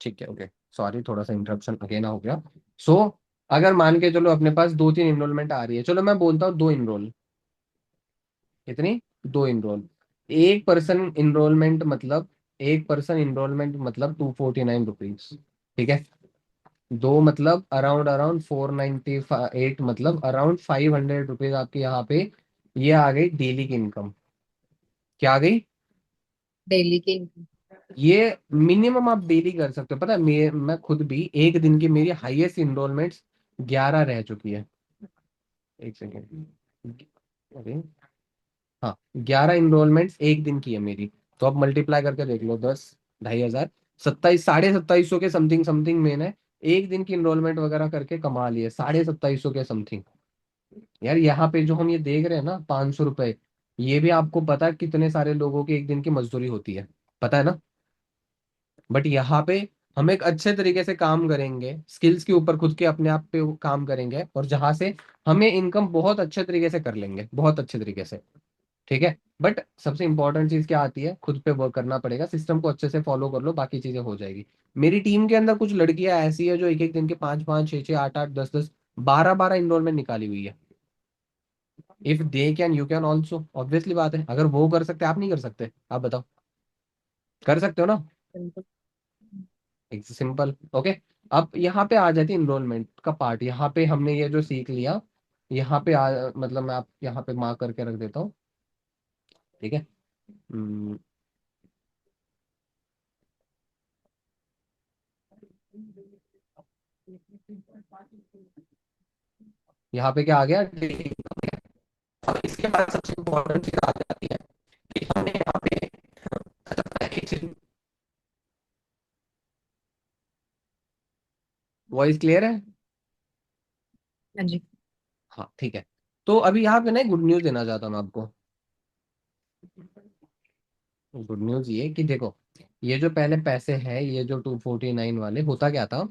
ठीक है, ओके। सॉरी, थोड़ा सा इंटरप्शन अगेन हो गया। सो अगर मान के चलो अपने पास 2-3 इनरोलमेंट आ रही है, चलो मैं बोलता हूँ 2 इनरोल। कितनी? 2 इनरोल। एक पर्सन इनरोलमेंट मतलब, एक पर्सन इनरोलमेंट मतलब 249 रुपीज, ठीक है। दो मतलब अराउंड अराउंड 498, मतलब अराउंड 500 रुपीज आपके यहाँ पे ये आ गई डेली की इनकम। क्या आ गई? डेली के। ये मिनिमम आप डेली कर सकते हो, पता है, मैं खुद भी एक दिन की मेरी हाईएस्ट इनरोलमेंट्स 11 रह चुकी है। एक सेकेंड, अरे हाँ, 11 इनरोलमेंट्स एक दिन की है मेरी। तो आप मल्टीप्लाई करके देख लो, 10, 2,500, 27, 2750 के समथिंग समथिंग मैंने एक दिन की इनरोलमेंट वगैरह करके कमा लिए, 2750 के समथिंग। यार यहाँ पे जो हम ये देख रहे हैं ना, 500 रुपए, ये भी आपको पता है कितने सारे लोगों की एक दिन की मजदूरी होती है, पता है ना। बट यहाँ पे हम एक अच्छे तरीके से काम करेंगे, स्किल्स के ऊपर खुद के अपने आप पे काम करेंगे, और जहां से हमें इनकम बहुत अच्छे तरीके से कर लेंगे, बहुत अच्छे तरीके से, ठीक है। बट सबसे इंपॉर्टेंट चीज क्या आती है, खुद पे वर्क करना पड़ेगा, सिस्टम को अच्छे से फॉलो कर लो, बाकी चीजें हो जाएगी। मेरी टीम के अंदर कुछ लड़कियां ऐसी है जो एक एक दिन के 5-5, 6-6, 8-8, 10-10, 12-12 इनरोलमेंट निकाली हुई है। If they can you can also, obviously बात है, अगर वो कर सकते आप नहीं कर सकते? आप बताओ, कर सकते हो ना? Simple, okay. अब यहाँ पे आ जाती है इनरोलमेंट का पार्ट, यहाँ पे हमने ये जो सीख लिया, यहाँ पे मतलब मैं आप यहाँ पे मार्क करके रख देता हूँ, ठीक है। हम्म, यहाँ पे क्या आ गया, डेली इनकम। अब इसके बाद सबसे इम्पोर्टेंट चीज आ जाती है कि हमने यहाँ पे, अच्छा एक चीज, वॉइस क्लियर है? हाँ जी। हाँ ठीक है। तो अभी यहाँ पे ना गुड न्यूज देना चाहता हूँ मैं आपको। गुड न्यूज ये कि देखो, ये जो पहले पैसे हैं, ये जो 249 वाले, होता क्या था,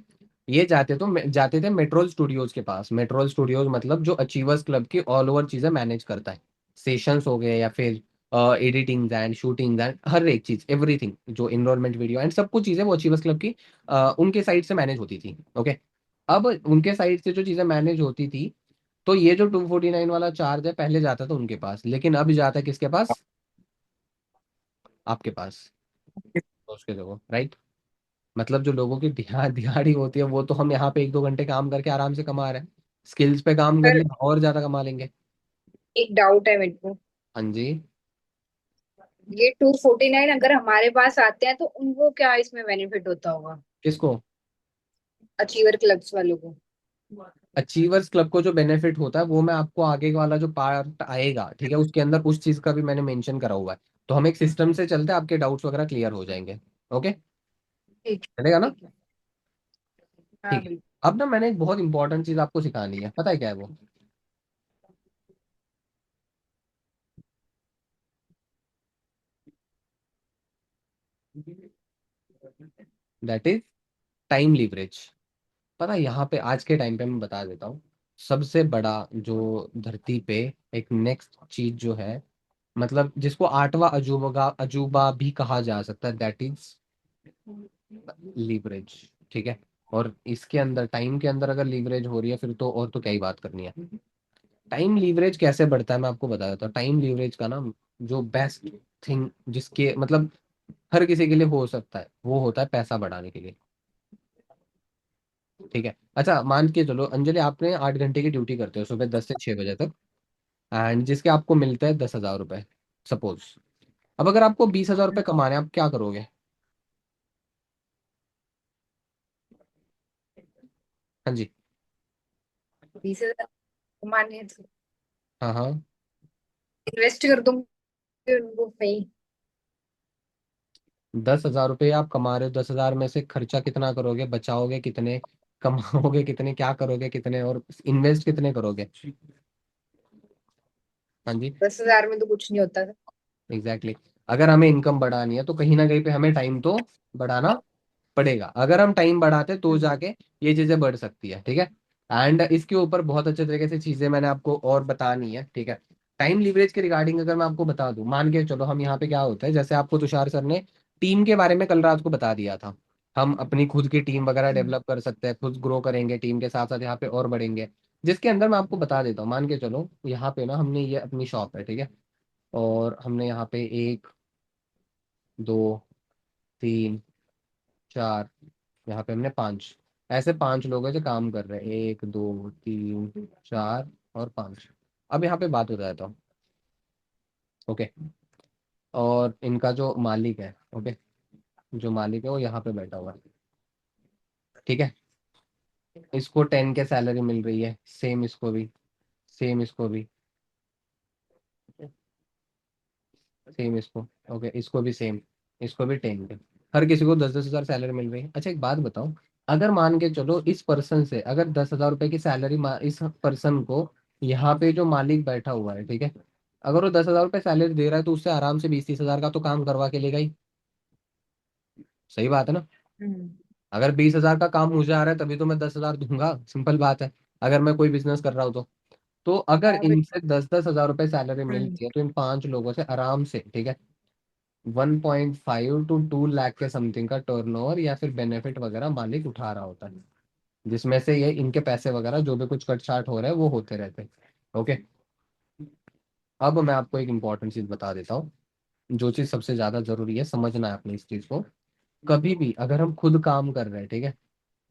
ये जाते थे मेट्रोल स्टूडियोज के पास। मेट्रोल स्टूडियोज मतलब जो अचीवर्स क्लब की ऑल ओवर चीजें मैनेज करता है। सेशंस हो गए या फिर एडिटिंग एंड शूटिंग एंड हर एक चीज, एवरीथिंग, जो इनरोलमेंट वीडियो एंड सब कुछ चीजें वो अचीवर्स क्लब की उनके साइड से मैनेज होती थी। ओके। अब उनके साइड से जो चीजें मैनेज होती थी, तो ये जो 249 वाला चार्ज है पहले जाता था उनके पास, लेकिन अब जाता है किसके पास? आपके पास। सोच के देखो, राइट। मतलब जो लोगों की दिहाड़ी होती है, वो तो हम यहाँ पे 1-2 घंटे काम करके आराम से कमा रहे हैं। स्किल्स पे काम कर पर लिया और ज्यादा कमा लेंगे। एक डाउट है मेरे को, हाँ जी। ये 249 अगर हमारे पास आते हैं तो उनको क्या इसमें बेनिफिट होता होगा, किसको? अचीवर क्लब्स वालों को? अचीवर्स क्लब को जो बेनिफिट होता है वो मैं आपको आगे वाला जो पार्ट आएगा, ठीक है, उसके अंदर उस चीज का भी मैंने मेंशन करा हुआ है। तो हम एक सिस्टम से चलते हैं, आपके डाउट्स वगैरह क्लियर हो जाएंगे। ओके। ठीक चलेगा ना? ठीक है। हाँ ठीक है। बिल्कुल। अब ना मैंने एक बहुत इंपॉर्टेंट चीज आपको सिखानी है, पता है क्या है वो? That is time leverage. पता है, यहाँ पे आज के टाइम पे मैं बता देता हूँ, सबसे बड़ा जो धरती पे एक नेक्स्ट चीज जो है, मतलब जिसको आठवां अजूबा अजूबा भी कहा जा सकता है, दैट इज लीवरेज। ठीक है। और इसके अंदर, टाइम के अंदर अगर लीवरेज हो रही है, फिर तो और तो क्या ही बात करनी है। टाइम लीवरेज कैसे बढ़ता है मैं आपको बता देता हूँ। टाइम लीवरेज का ना जो बेस्ट थिंग, जिसके मतलब हर किसी के लिए हो सकता है, वो होता है पैसा बढ़ाने के लिए। ठीक है। अच्छा मान के चलो अंजलि, आपने 8 घंटे की ड्यूटी करते हो सुबह 10 से 6 बजे तक, एंड जिसके आपको मिलता है 10,000 रुपए, सपोज। अब अगर आपको 20,000 रुपए कमाने हैं, आप क्या करोगे? हाँ जी। 20,000 कमाने हैं तो हाँ हाँ। इन्वेस्ट कर दूंगी उनको कहीं। 10,000 रुपये आप कमा रहे हो, 10,000 में से खर्चा कितना करोगे, बचाओगे कितने, कमाओगे कितने, क्या करोगे कितने, और इन्वेस्ट कितने करोगे? हाँ जी। 10,000 में तो कुछ नहीं होता था। Exactly exactly। अगर हमें इनकम बढ़ानी है तो कहीं ना कहीं पे हमें टाइम तो बढ़ाना पड़ेगा। अगर हम टाइम बढ़ाते तो जाके ये चीजें बढ़ सकती है। ठीक है। एंड इसके ऊपर बहुत अच्छे तरीके से चीजें मैंने आपको और बतानी है। ठीक है। टाइम लीवरेज के रिगार्डिंग अगर मैं आपको बता दूं, मान के चलो हम यहाँ पे क्या होता है, जैसे आपको तुषार सर ने टीम के बारे में कल रात को बता दिया था, हम अपनी खुद की टीम वगैरह हम्म। डेवलप कर सकते हैं, खुद ग्रो करेंगे टीम के साथ साथ, यहाँ पे और बढ़ेंगे। जिसके अंदर मैं आपको बता देता हूँ, मान के चलो यहाँ पे ना हमने ये अपनी शॉप है, ठीक है, और हमने यहाँ पे 1, 2, 3, 4, यहाँ पे हमने 5, ऐसे 5 लोग हैं जो काम कर रहे हैं, 1, 2, 3, 4 और 5। अब यहाँ पे बात हो जाता हूँ। ओके। और इनका जो मालिक है, ओके, जो मालिक है वो यहाँ पे बैठा हुआ है। ठीक है। इसको 10 के सैलरी मिल रही है, सेम इसको भी, सेम इसको भी, सेम इसको, ओके, इसको भी सेम, इसको भी 10 के। हर किसी को 10-10 हजार सैलरी मिल रही है। अच्छा एक बात बताओ, अगर मान के चलो इस पर्सन से अगर 10,000 रुपए की सैलरी, इस पर्सन को यहाँ पे जो मालिक बैठा हुआ है, ठीक है, अगर वो 10,000 रुपए सैलरी दे रहा है तो उससे आराम से 20-30 हजार का तो काम करवा के लेगा ही। सही बात है ना? हम्म। अगर 20,000 का काम मुझे आ रहा है तभी तो मैं 10,000 दूंगा, सिंपल बात है। अगर मैं कोई बिजनेस कर रहा हूँ तो अगर हाँ इनसे 10-10 हजार रुपए सैलरी हम्म। मिलती है तो इन 5 लोगों से आराम से, ठीक है, 1.5 to 2 लाख के समथिंग का टर्नओवर या फिर बेनिफिट वगैरह मालिक उठा रहा होता है, जिसमें से ये इनके पैसे वगैरह जो भी कुछ कट छाट हो रहा है वो होते रहते हैं। ओके। अब मैं आपको एक इंपॉर्टेंट चीज बता देता हूँ, जो चीज सबसे ज्यादा जरूरी है समझना है आपने इस चीज को। कभी भी अगर हम खुद काम कर रहे हैं, ठीक है,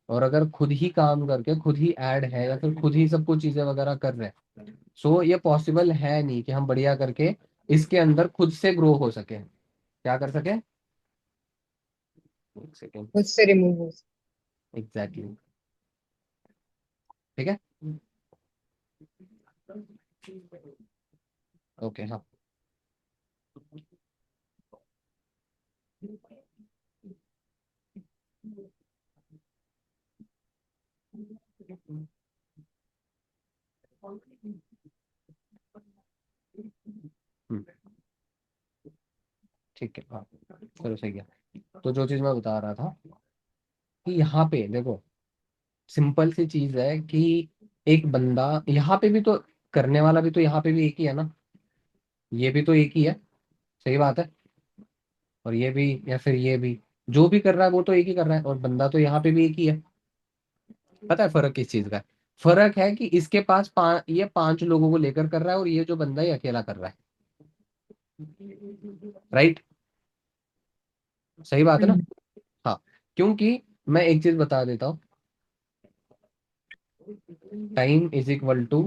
और अगर खुद ही काम करके खुद ही ऐड है या फिर खुद ही सब कुछ चीजें वगैरह कर रहे हैं, सो ये पॉसिबल है नहीं कि हम बढ़िया करके इसके अंदर खुद से ग्रो हो सके। क्या कर सके? एक सेकेंड। मुझसे रिमूव हो। एग्जैक्टली। ठीक है, ओके हाँ। हम्म, ठीक है हाँ, चलो सही है। तो जो चीज मैं बता रहा था कि यहाँ पे देखो, सिंपल सी चीज है कि एक बंदा यहाँ पे भी तो, करने वाला भी तो यहाँ पे भी एक ही है ना, ये भी तो एक ही है, सही बात है, और ये भी, या फिर ये भी, जो भी कर रहा है वो तो एक ही कर रहा है, और बंदा तो यहाँ पे भी एक ही है। पता है फर्क किस चीज का है? फर्क है कि इसके पास ये 5 लोगों को लेकर कर रहा है, और ये जो बंदा है ये अकेला कर रहा है। राइट, सही बात है ना? हम्म। हाँ, क्योंकि मैं एक चीज बता देता हूँ, time is equal to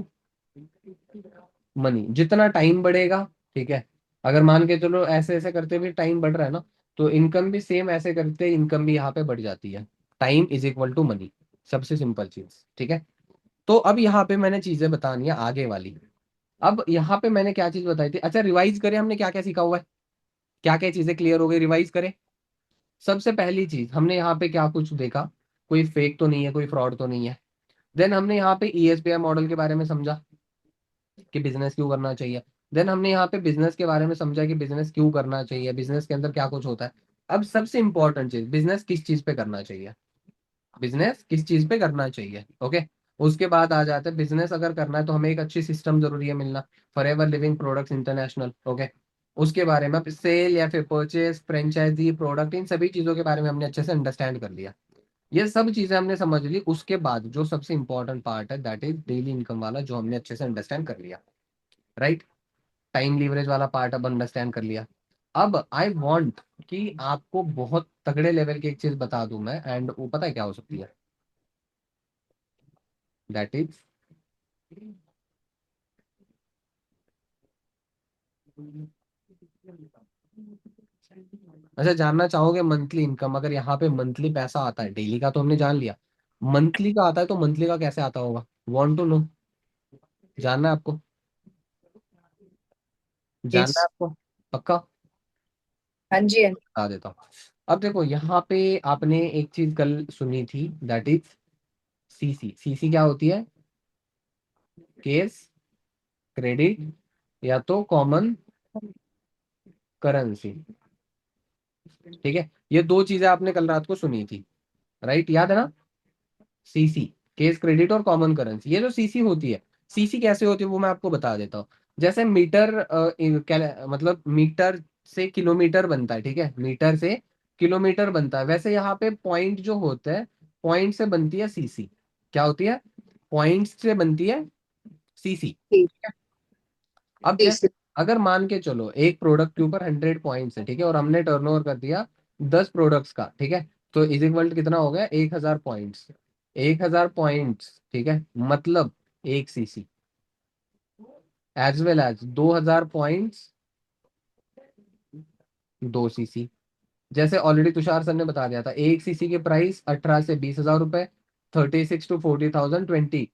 money. जितना टाइम बढ़ेगा, ठीक है, अगर मान के चलो ऐसे ऐसे करते हुए टाइम बढ़ रहा है ना, तो इनकम भी सेम ऐसे करते इनकम भी यहाँ पे बढ़ जाती है। Time is equal to money, सबसे सिंपल चीज, ठीक है। तो अब यहाँ पे मैंने चीजें बतानी है आगे वाली। अब यहाँ पे मैंने क्या चीज बताई थी, अच्छा रिवाइज करें हमने क्या क्या सीखा हुआ है, क्या क्या चीजें क्लियर हो गई, रिवाइज करें। सबसे पहली चीज हमने यहाँ पे क्या कुछ देखा, कोई फेक तो नहीं है, कोई फ्रॉड तो नहीं है। देन हमने यहाँ पे ईएसपीआई मॉडल के बारे में समझा कि बिजनेस क्यों करना चाहिए। देन हमने यहाँ पे बिजनेस के बारे में समझा कि बिजनेस क्यों करना चाहिए, बिजनेस के अंदर क्या कुछ होता है। अब सबसे इंपॉर्टेंट चीज, बिजनेस किस चीज पे करना चाहिए, बिजनेस किस चीज पे करना चाहिए, ओके। उसके बाद आ जाते हैं, बिजनेस अगर करना है तो हमें एक अच्छी सिस्टम जरूरी है मिलना, forever living products international, okay. उसके बारे में सेल या फिर परचेज, फ्रेंचाइजी, प्रोडक्ट, इन सभी चीजों के बारे में हमने अच्छे से अंडरस्टैंड कर लिया। ये सब चीजें हमने समझ ली। उसके बाद जो सबसे इंपॉर्टेंट पार्ट है दैट इज डेली इनकम वाला, जो हमने अच्छे से अंडरस्टैंड कर लिया। राइट, टाइम लीवरेज वाला पार्ट अब अंडरस्टैंड कर लिया। अब आई वांट कि आपको बहुत तगड़े लेवल की एक चीज बता दूं मैं, एंड वो पता है क्या हो सकती है, दैट इज, अच्छा जानना चाहोगे मंथली इनकम, अगर यहाँ पे मंथली पैसा आता है, डेली का तो हमने जान लिया, मंथली का आता है तो मंथली का कैसे आता होगा, वांट टू नो, जानना है आपको, यस। जानना है आपको, पक्का? हाँ जी, हाँ जी। बता देता हूँ। अब देखो यहाँ पे आपने एक चीज कल सुनी थी, दैट इज सीसी। सीसी क्या होती है, केस क्रेडिट या तो कॉमन करेंसी, ठीक है। ये दो चीजें आपने कल रात को सुनी थी, राइट, याद है ना? सीसी, केस क्रेडिट और कॉमन करेंसी। ये जो सीसी होती है, सीसी कैसे होती है वो मैं आपको बता देता हूँ। जैसे मीटर, मतलब मीटर से किलोमीटर बनता है, ठीक है, मीटर से किलोमीटर बनता है, वैसे यहाँ पे पॉइंट जो होता है, पॉइंट से बनती है सीसी। क्या होती है? पॉइंट से बनती है सीसी। ठीक। अब ठीक जैसे है। अगर मान के चलो एक प्रोडक्ट के ऊपर 100 पॉइंट्स है, ठीक है, और हमने टर्नओवर कर दिया 10 प्रोडक्ट्स का, ठीक है, तो इज इक्वल कितना हो गया, 1000 पॉइंट्स। 1000 पॉइंट्स, ठीक है, मतलब 1 CC, as well as 2000 points, 2 CC. जैसे ऑलरेडी तुषार सर ने बता दिया था, 1 सीसी के प्राइस 18 से 20 हजार रुपए, 36 to 40,000, 20,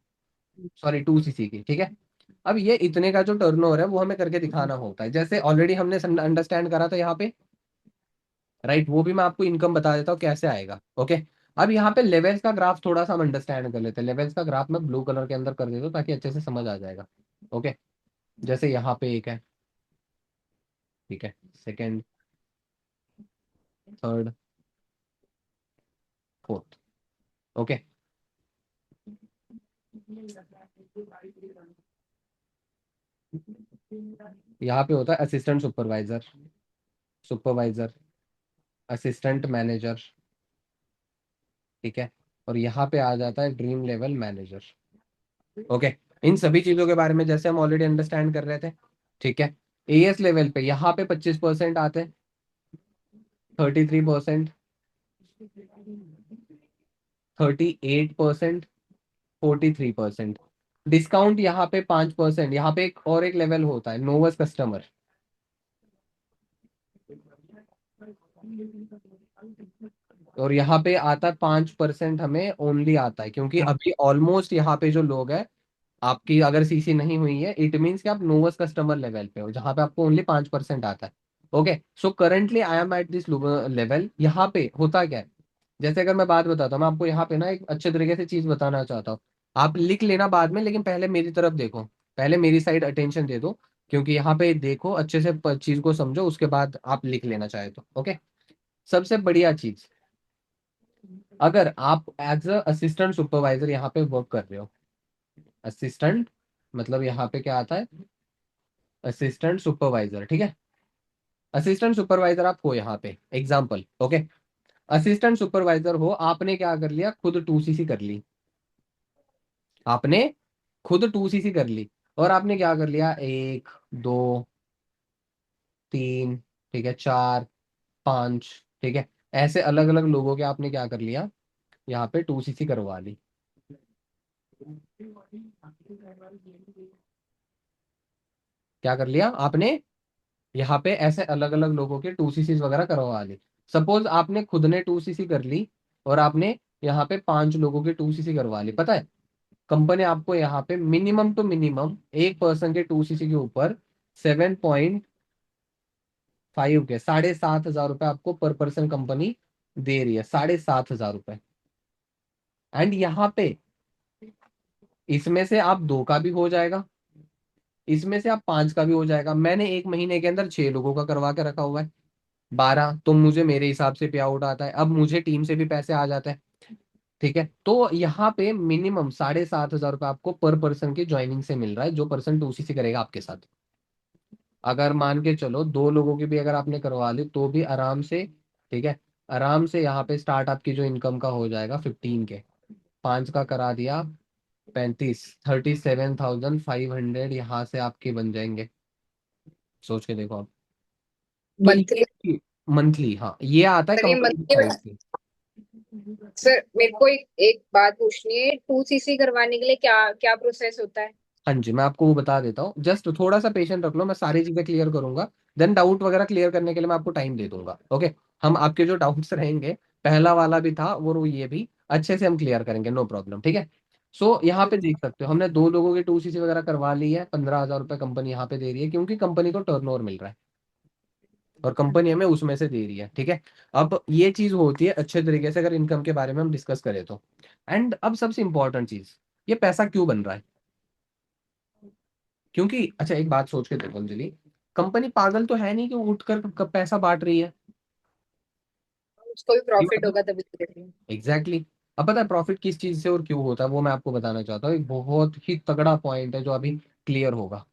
सॉरी 2 सीसी की, ठीक है। अब ये इतने का जो टर्नओवर है वो हमें करके दिखाना होता है, जैसे ऑलरेडी हमने अंडरस्टैंड करा था यहाँ पे, राइट, वो भी मैं आपको इनकम बता देता हूँ कैसे आएगा, ओके। अब यहाँ पे लेवल्स का ग्राफ थोड़ा सा हम अंडरस्टैंड कर लेते हैं। लेवल्स का ग्राफ मैं ब्लू कलर के अंदर कर देता हूँ ताकि अच्छे से समझ आ जाएगा, ओके। जैसे यहाँ पे एक है, ठीक है, सेकंड, थर्ड, फोर्थ, ओके। यहाँ पे होता है assistant supervisor, supervisor, assistant manager, ठीक है, और यहाँ पे आ जाता है ड्रीम लेवल मैनेजर, ओके। इन सभी चीजों के बारे में जैसे हम ऑलरेडी अंडरस्टैंड कर रहे थे, ठीक है। एएस लेवल पे यहाँ पे 25% आते हैं, 33%, 38%, 43%। डिस्काउंट यहाँ पे 5%। यहाँ पे एक और एक लेवल होता है, नोवस कस्टमर, और यहाँ पे आता है 5% हमें ओनली आता है, क्योंकि अभी ऑलमोस्ट यहाँ पे जो लोग हैं, आपकी अगर सीसी नहीं हुई है, इट मीन्स कि आप नोवस कस्टमर लेवल पे हो, जहाँ पे आपको ओनली 5% आता है। Okay, so currently I am at this level. यहाँ पे होता क्या है, जैसे अगर मैं बात बताता हूँ, मैं आपको यहाँ पे ना एक अच्छे तरीके से चीज बताना चाहता हूँ। आप लिख लेना बाद में, लेकिन पहले मेरी तरफ देखो, पहले मेरी साइड अटेंशन दे दो, क्योंकि यहाँ पे देखो अच्छे से चीज को समझो, उसके बाद आप लिख लेना चाहे तो। ओके, सबसे बढ़िया चीज, अगर आप एज अ असिस्टेंट सुपरवाइजर यहाँ पे वर्क कर रहे हो, असिस्टेंट मतलब यहाँ पे क्या आता है, असिस्टेंट सुपरवाइजर, ठीक है। असिस्टेंट सुपरवाइजर आप हो यहाँ पे, एग्जाम्पल, ओके। असिस्टेंट सुपरवाइजर हो, आपने क्या कर लिया, खुद 2cc कर ली, आपने खुद 2cc कर ली, और आपने क्या कर लिया, 1 2 3, ठीक है, 4 5, ठीक है, ऐसे अलग अलग लोगों के आपने क्या कर लिया, यहाँ पे 2cc करवा ली। क्या कर लिया आपने, यहाँ पे ऐसे अलग अलग लोगों के 2cc वगैरह करवा ली। सपोज आपने खुद ने 2cc कर ली, और आपने यहाँ पे 5 लोगों के 2cc करवा ली, पता है कंपनी आपको यहाँ पे मिनिमम टू मिनिमम एक पर्सन के 2cc के ऊपर 7.5 के 7,500 रुपये आपको पर पर्सन कंपनी दे रही है, 7,500 रुपये। एंड यहाँ पे इसमें से आप 2 का भी हो जाएगा, इसमें से आप 5 का भी हो जाएगा। मैंने एक महीने के अंदर 6 लोगों का करवा के रखा हुआ है, 12, तो मुझे मेरे हिसाब से पे आउट आता है, अब मुझे टीम से भी पैसे आ जाते हैं, ठीक है। तो यहाँ पे मिनिमम 7,500 रुपये आपको पर पर्सन की ज्वाइनिंग से मिल रहा है, जो पर्सन 2cc करेगा आपके साथ। अगर मान के चलो 2 लोगों की भी अगर आपने करवा ली तो भी आराम से, ठीक है, आराम से यहाँ पे स्टार्ट आपकी जो इनकम का हो जाएगा 15 के, 5 का करा दिया 35, 37,500 यहाँ से आपके बन जाएंगे। सोच के देखो आप। तो मंथली? ये मंथली, हाँ, ये आता है सर ये कंपनी की मंथली? साइड से। सर मेरे को एक बात पूछनी है, 2cc करवाने के लिए क्या क्या प्रोसेस होता है? हाँ जी, मैं आपको वो बता देता हूँ, जस्ट थोड़ा सा पेशेंट रख लो, मैं सारी चीजें क्लियर करूंगा। देन डाउट वगैरह क्लियर करने के लिए मैं आपको टाइम दे दूंगा, ओके। हम आपके जो डाउट्स रहेंगे, पहला वाला भी था वो ये भी अच्छे से हम क्लियर करेंगे, नो प्रॉब्लम, ठीक है। सो यहाँ पे देख सकते हो, हमने 2 लोगों की 2cc वगैरह करवा ली है, 15,000 रुपये कंपनी यहाँ पे दे रही है, क्योंकि कंपनी को टर्नओवर मिल रहा है और कंपनी हमें उसमें से दे रही है, ठीक है। अब ये चीज होती है अच्छे तरीके से, अगर इनकम के बारे में हम डिस्कस करें तो। एंड अब सबसे इंपॉर्टेंट चीज, ये पैसा क्यों बन रहा है, क्योंकि अच्छा एक बात सोच के देखो अंजलि, कंपनी पागल तो है नहीं कि वो उठकर पैसा बांट रही है। उसको भी प्रॉफिट होगा तभी तो दे रही हूँ। Exactly exactly. अब पता है प्रॉफिट किस चीज से और क्यों होता है, वो मैं आपको बताना चाहता हूँ, एक बहुत ही तगड़ा पॉइंट है जो अभी क्लियर होगा।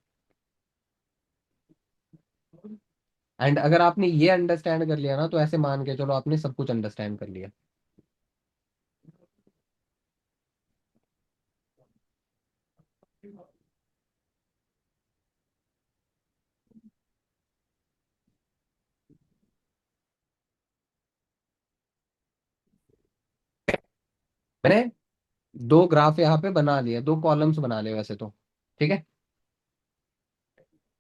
एंड अगर आपने ये अंडरस्टैंड कर लिया ना, तो ऐसे मान के चलो आपने सब कुछ अंडरस्टैंड कर लिया। मैंने 2 ग्राफ यहाँ पे बना लिए, 2 कॉलम्स बना लिए वैसे तो, ठीक है।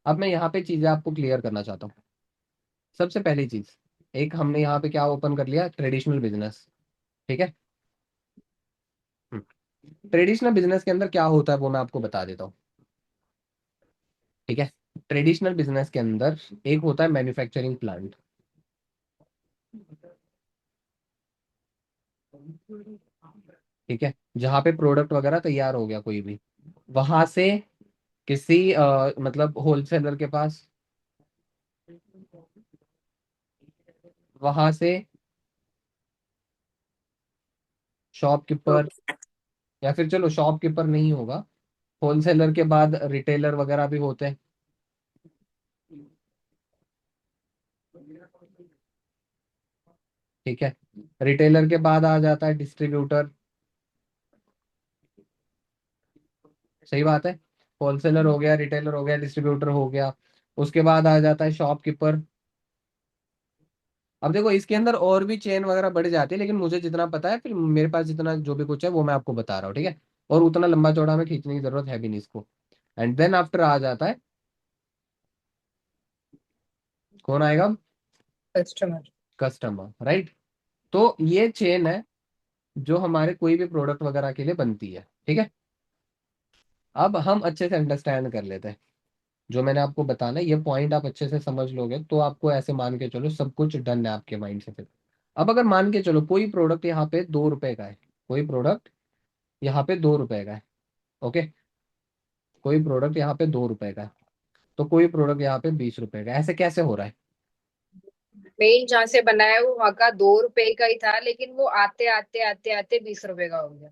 अब मैं यहाँ पे चीजें आपको क्लियर करना चाहता हूँ। सबसे पहली चीज, एक हमने यहाँ पे क्या ओपन कर लिया, ट्रेडिशनल बिजनेस, ठीक है। ट्रेडिशनल बिजनेस के अंदर क्या होता है वो मैं आपको बता देता हूँ, ठीक है। ट्रेडिशनल बिजनेस के अंदर एक होता है मैन्युफैक्चरिंग प्लांट, ठीक है, जहाँ पे प्रोडक्ट वगैरह तैयार हो गया कोई भी, वहां से किसी मतलब होलसेलर के पास, वहां से शॉपकीपर, या फिर चलो शॉपकीपर नहीं होगा, होलसेलर के बाद रिटेलर वगैरह भी होते हैं, ठीक है। रिटेलर के बाद आ जाता है डिस्ट्रीब्यूटर, सही बात है। होलसेलर हो गया, रिटेलर हो गया, डिस्ट्रीब्यूटर हो गया, उसके बाद आ जाता है शॉपकीपर। अब देखो इसके अंदर और भी चेन वगैरह बढ़ जाती है, लेकिन मुझे जितना पता है, फिर मेरे पास जितना जो भी कुछ है वो मैं आपको बता रहा हूँ, ठीक है। और उतना लंबा चौड़ा में खींचने की जरूरत है भी नहीं इसको। एंड देन आफ्टर आ जाता है, कौन आएगा, कस्टमर। Customer, right. तो ये चेन है जो हमारे कोई भी प्रोडक्ट वगैरह के लिए बनती है, ठीक है। अब हम अच्छे से अंडरस्टैंड कर लेते हैं जो मैंने आपको बताना है, ये पॉइंट आप अच्छे से समझ लोगे तो आपको ऐसे मान के चलो सब कुछ डन है आपके माइंड से फिर। अब अगर मान के चलो कोई प्रोडक्ट यहाँ पे 2 रुपए का है, कोई प्रोडक्ट यहाँ पे 2 रुपए का है, ओके, कोई प्रोडक्ट यहाँ पे 2 रुपए का है, तो कोई प्रोडक्ट यहाँ पे 20 रुपए का है। ऐसे कैसे हो रहा है? मेन जहाँ से बनाया वो वहां का 2 रुपए का ही था, लेकिन वो आते आते आते आते 20 रुपए का हो गया।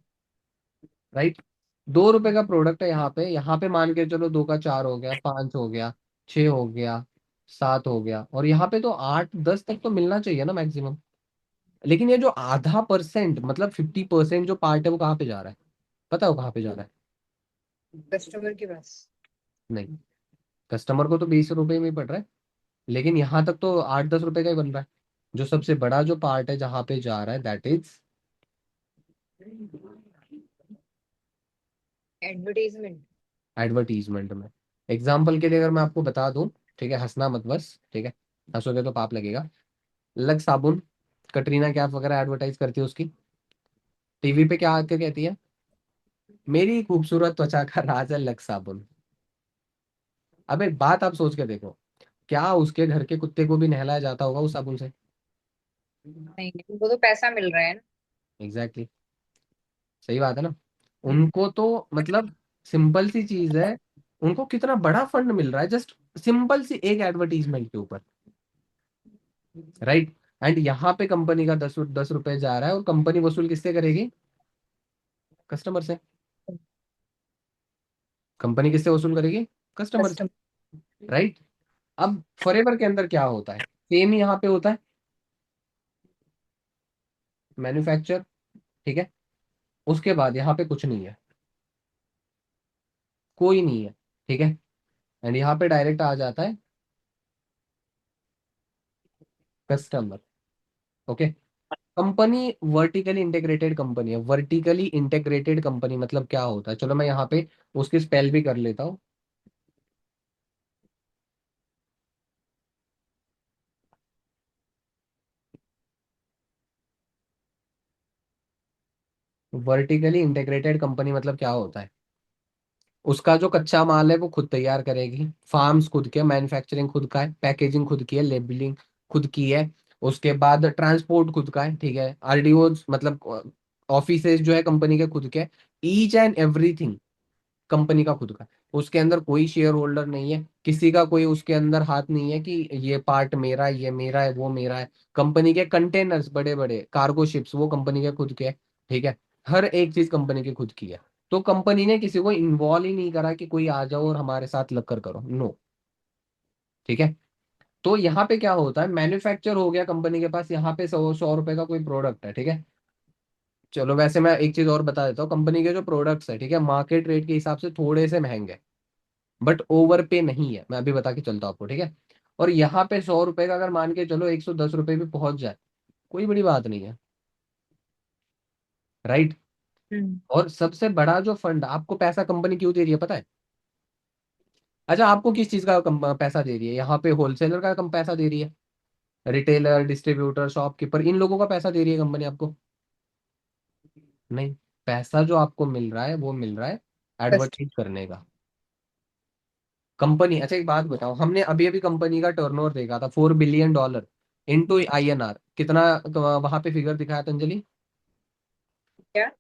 राइट। 2 रुपए का प्रोडक्ट है यहाँ पे मान के चलो 2 का 4 हो गया, 5 हो गया, 6 हो गया, 7 हो गया, और यहाँ पे तो 8-10 तक तो मिलना चाहिए ना मैक्सिमम। लेकिन ये जो आधा परसेंट मतलब 50% जो पार्ट है वो कहाँ पे जा रहा है? पता है वो कहाँ पे जा रहा है? कस्टमर के पास। नहीं, कस्टमर को तो 20 रुपए में ही पड़ रहा है, लेकिन यहाँ तक तो 8-10 रुपए का ही बन रहा है। जो सबसे बड़ा जो पार्ट है जहाँ पे जा रहा है दैट इज एडवर्टीजमेंट। एडवर्टीजमेंट में। एग्जाम्पल के लिए अगर मैं आपको बता दूं, ठीक है, हंसना मत बस, ठीक है, हंसोगे तो पाप लगेगा। लक्स साबुन, कटरीना कैफ वगैरह एडवर्टाइज करती है उसकी, टीवी पे क्या आके कहती है? मेरी खूबसूरत त्वचा का राज है लक्स साबुन। अब एक बात आप सोच के देखो, क्या उसके घर के कुत्ते को भी नहलाया जाता होगा उस साबुन से? नहीं नहीं, उनको तो पैसा मिल रहा है ना। एग्जैक्टली, सही बात है ना। उनको तो मतलब सिंपल सी चीज है, उनको कितना बड़ा फंड मिल रहा है जस्ट सिंपल सी एक एडवर्टीजमेंट के ऊपर, राइट। एंड यहाँ पे कंपनी का 10-10 रुपए जा रहा है, और कंपनी वसूल किससे करेगी? कस्टमर से। कंपनी किससे वसूल करेगी? कस्टमर से, कस्टमर। राइट। अब फॉरएवर के अंदर क्या होता है? सेम ही यहाँ पे होता है, मैन्युफैक्चर, ठीक है। उसके बाद यहाँ पे कुछ नहीं है, कोई नहीं है, ठीक है। एंड यहाँ पे डायरेक्ट आ जाता है customer, okay. Company vertically integrated company है। वर्टिकली इंटीग्रेटेड कंपनी मतलब क्या होता है? चलो मैं यहाँ पे उसकी स्पेल भी कर लेता हूँ। वर्टिकली इंटीग्रेटेड कंपनी मतलब क्या होता है? उसका जो कच्चा माल है वो खुद तैयार करेगी, फार्म्स खुद के, मैन्युफैक्चरिंग खुद का है, पैकेजिंग खुद की है, लेबलिंग खुद की है, उसके बाद ट्रांसपोर्ट खुद का है, ठीक है। आरडीओ मतलब ऑफिसेज जो है कंपनी के खुद के, ईच एंड एवरीथिंग कंपनी का खुद का। उसके अंदर कोई शेयर होल्डर नहीं है, किसी का कोई उसके अंदर हाथ नहीं है कि ये पार्ट मेरा है, ये मेरा है, वो मेरा है। कंपनी के कंटेनर्स, बड़े बड़े कार्गो शिप्स, वो कंपनी के खुद के हैं, ठीक है। हर एक चीज कंपनी की खुद की है। तो कंपनी ने किसी को इन्वॉल्व ही नहीं करा कि कोई आ जाओ और हमारे साथ लग कर करो, नो, ठीक है। तो यहाँ पे क्या होता है, मैन्युफैक्चर हो गया कंपनी के पास, यहाँ पे 100 100 रुपए का कोई प्रोडक्ट है, ठीक है। चलो वैसे मैं एक चीज और बता देता हूँ, कंपनी के जो प्रोडक्ट्स है, ठीक है, मार्केट रेट के हिसाब से थोड़े से महंगे, बट ओवर पे नहीं है, मैं अभी बता के चलता हूँ आपको, ठीक है। और यहाँ पे 100 रुपए का अगर मान के चलो 110 रुपए भी पहुंच जाए, कोई बड़ी बात नहीं है, राइट। हम्म। और सबसे बड़ा जो फंड आपको पैसा कंपनी क्यों दे रही है पता है? अच्छा, आपको किस चीज का पैसा दे रही है? यहाँ पे होलसेलर का कम पैसा दे रही है, रिटेलर, डिस्ट्रीब्यूटर, शॉपकीपर, इन लोगों का पैसा दे रही है कंपनी आपको? नहीं, पैसा जो आपको मिल रहा है वो मिल रहा है कस्ट एडवर्टाइज करने का। कंपनी, अच्छा एक बात बताओ, हमने अभी अभी कंपनी का टर्नओवर देखा था, $4 बिलियन इनटू INR, कितना वहां पे फिगर दिखाया था अंजलि? क्या?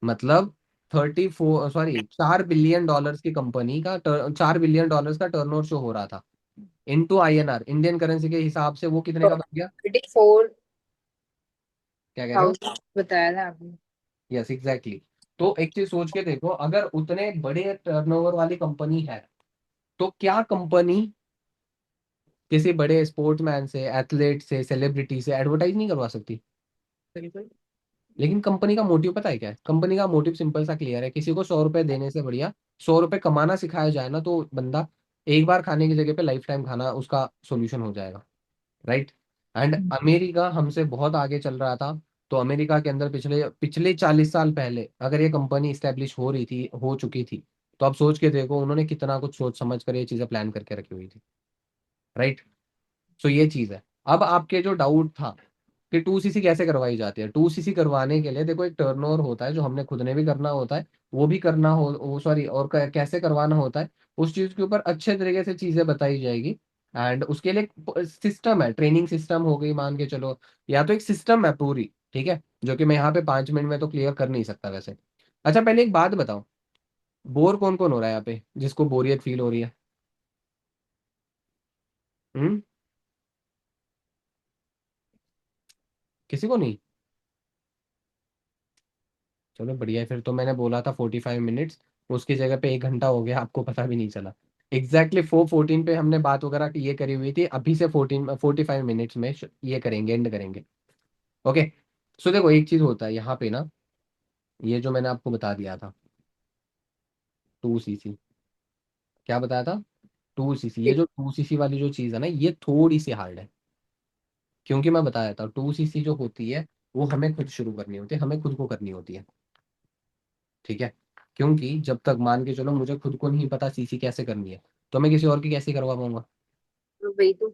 मतलब 4 बिलियन डॉलर्स की कंपनी का 4 बिलियन डॉलर्स का टर्नओवर शो हो रहा था, इनटू INR, इंडियन करेंसी के हिसाब से वो कितने का बन गया? 34,000 क्या कह रहे हो? बताया था आपने। Yes exactly. तो एक चीज सोच के देखो, अगर उतने बड़े टर्नओवर वाली कंपनी है, तो क्या कंपनी किसी बड़े स्पोर्ट्समैन से, एथलीट से, सेलिब्रिटी से एडवर्टाइज नहीं करवा सकती? बिल्कुल। लेकिन कंपनी का मोटिव पता है क्या है? कंपनी का मोटिव सिंपल सा क्लियर है, किसी को 100 रुपए देने से बढ़िया 100 रुपए कमाना सिखाया जाए ना, तो बंदा एक बार खाने की जगह पे लाइफ टाइम खाना उसका सोल्यूशन हो जाएगा, राइट। एंड अमेरिका हमसे बहुत आगे चल रहा था, तो अमेरिका के अंदर पिछले पिछले 40 साल पहले अगर ये कंपनी स्टेब्लिश हो रही थी, हो चुकी थी, तो आप सोच के देखो उन्होंने कितना कुछ सोच समझ कर ये चीजें प्लान करके रखी हुई थी, राइट। सो ये चीज है। अब आपके जो डाउट था कि 2cc कैसे करवाई जाती है, 2cc करवाने के लिए देखो एक टर्नओवर होता है जो हमने खुद ने भी करना होता है, वो भी करना हो वो सॉरी, और कैसे करवाना होता है उस चीज के ऊपर अच्छे तरीके से चीजें बताई जाएगी। एंड उसके लिए सिस्टम है, ट्रेनिंग सिस्टम हो गई मान के चलो, या तो एक सिस्टम है पूरी, ठीक है, जो कि मैं यहाँ पे 5 मिनट में तो क्लियर कर नहीं सकता वैसे। अच्छा पहले एक बात बताओ, बोर कौन कौन हो रहा है यहाँ पे, जिसको बोरियत फील हो रही है? हम्म, किसी को नहीं? चलो बढ़िया है, फिर तो मैंने बोला था 45 मिनट्स, उसकी जगह पे 1 घंटा हो गया, आपको पता भी नहीं चला। एग्जैक्टली 4:14 पे हमने बात वगैरह ये करी हुई थी, अभी से 45 मिनट्स में ये करेंगे, एंड करेंगे। ओके। सो देखो एक चीज होता है यहाँ पे ना, ये जो मैंने आपको बता दिया था 2cc, क्या बताया था? 2cc, ये जो 2cc वाली जो चीज़ है ना, ये थोड़ी सी हार्ड है, क्योंकि मैं बताया था 2cc जो होती है वो हमें खुद शुरू करनी होती है, हमें खुद को करनी होती है, ठीक है। क्योंकि जब तक मान के चलो मुझे खुद को नहीं पता सीसी कैसे करनी है, तो मैं किसी और की कैसे करवा पाऊंगा? तो वही तो।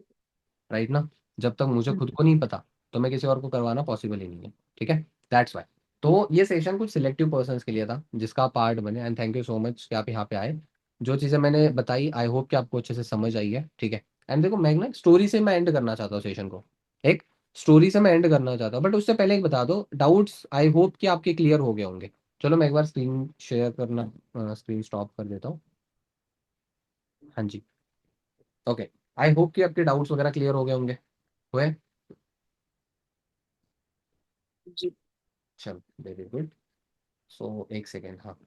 राइट ना? जब तक मुझे खुद को नहीं पता तो मैं किसी और को करवाना पॉसिबल ही नहीं है, ठीक है। That's Y. तो ये सेशन कुछ सिलेक्टिव पर्सन्स के लिए था जिसका पार्ट बने, and thank you so much कि आप यहाँ पे आए। जो चीज़ें मैंने बताई आई होप कि आपको अच्छे से समझ आई है, ठीक है। एंड देखो मैं ना स्टोरी से मैं एंड करना चाहता हूँ सेशन को, एक स्टोरी से मैं एंड करना चाहता हूँ, बट उससे पहले एक बता दो, डाउट्स आई होप कि आपके क्लियर हो गए होंगे। चलो मैं एक बार स्क्रीन शेयर करना, स्क्रीन स्टॉप कर देता हूँ। हाँ जी। ओके। आई होप कि आपके डाउट्स वगैरह क्लियर हो गए होंगे, हुए? जी। चलो वेरी गुड। सो एक सेकेंड, हाँ।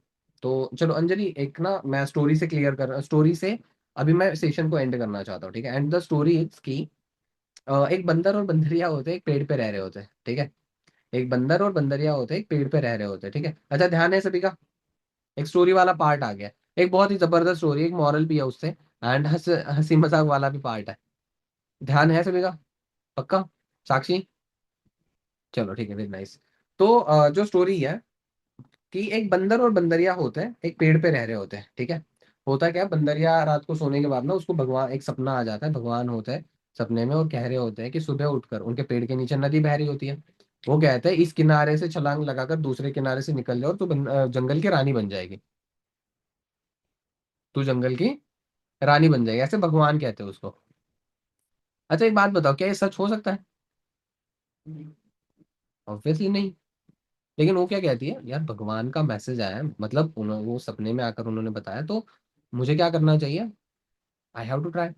तो चलो अंजलि, एक ना मैं स्टोरी से क्लियर कर, स्टोरी से अभी मैं सेशन को एंड करना चाहता हूँ, ठीक है। एंड द स्टोरी इज की एक बंदर और बंदरिया होते हैं, एक पेड़ पे रह रहे होते हैं, ठीक है। एक बंदर और बंदरिया होते हैं, एक पेड़ पे रह रहे होते हैं, ठीक है। अच्छा ध्यान है सभी का? एक स्टोरी वाला पार्ट आ गया, एक बहुत ही जबरदस्त स्टोरी, एक मॉरल भी है उससे, एंड हंसी मजाक वाला भी पार्ट है। ध्यान है सभी का? पक्का? साक्षी? चलो ठीक है, वेरी नाइस। तो जो स्टोरी है कि एक बंदर और बंदरिया होते हैं, एक पेड़ पे रह रहे होते हैं, ठीक है। होता क्या है, बंदरिया रात को सोने के बाद ना उसको भगवान, एक सपना आ जाता है, भगवान होता है सपने में और कह रहे होते हैं कि सुबह उठकर उनके पेड़ के नीचे नदी बह रही होती है। वो कहते हैं इस किनारे से छलांग लगाकर दूसरे किनारे से निकल जाओ और तू जंगल की रानी बन जाएगी, तू जंगल की रानी बन जाएगी, ऐसे भगवान कहते हैं उसको। अच्छा एक बात बताओ, क्या ये सच हो सकता है? ऑब्वियसली नहीं। लेकिन वो क्या कहती है, यार भगवान का मैसेज आया है, मतलब वो सपने में आकर उन्होंने बताया, तो मुझे क्या करना चाहिए? आई हैव टू ट्राई,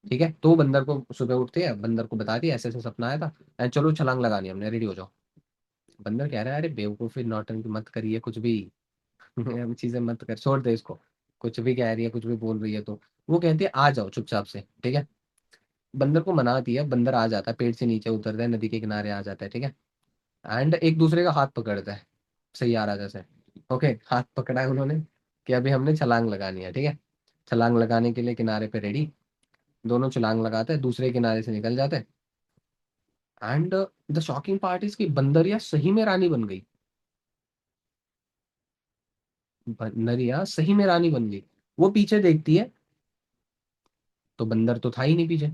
ठीक है। तो बंदर को सुबह उठते हैं, बंदर को बता दिया ऐसे ऐसे सपना आया था, एंड चलो छलांग लगानी है हमने, रेडी हो जाओ। बंदर कह रहा है अरे बेवकूफी नौटंकी मत करिए कुछ भी, हम चीजें मत कर, छोड़ दे इसको, कुछ भी कह रही है, कुछ भी बोल रही है तो। वो कहती है आ जाओ चुपचाप से, ठीक है। बंदर को मना दिया, बंदर आ जाता है, पेड़ से नीचे उतरता है, नदी के किनारे आ जाता है, ठीक है। एंड एक दूसरे का हाथ पकड़ता है, सही आ रहा जैसे। ओके, हाथ पकड़ा है उन्होंने कि अभी हमने छलांग लगानी है, ठीक है। छलांग लगाने के लिए किनारे पे रेडी, दोनों छलांग लगाते हैं, दूसरे किनारे से निकल जाते हैं। And the shocking part is कि बंदरिया सही में रानी बन गई, बंदरिया सही में रानी बन गई। वो पीछे देखती है तो बंदर तो था ही नहीं पीछे।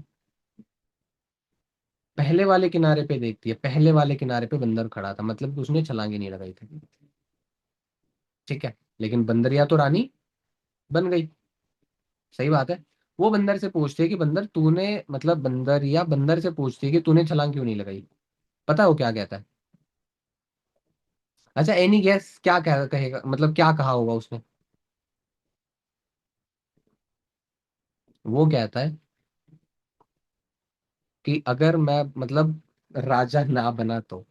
पहले वाले किनारे पे देखती है, पहले वाले किनारे पे बंदर खड़ा था, मतलब कि उसने छलांगे नहीं लगाई थी, ठीक है। लेकिन बंदरिया तो रानी बन गई, सही बात है। वो बंदर से पूछती है कि बंदर तूने, मतलब बंदरिया बंदर से पूछती है कि तूने छलांग क्यों नहीं लगाई? पता है वो क्या कहता है? अच्छा एनी गेस क्या कहेगा, मतलब क्या कहा होगा उसने? वो कहता है कि अगर मैं, मतलब राजा ना बना तो,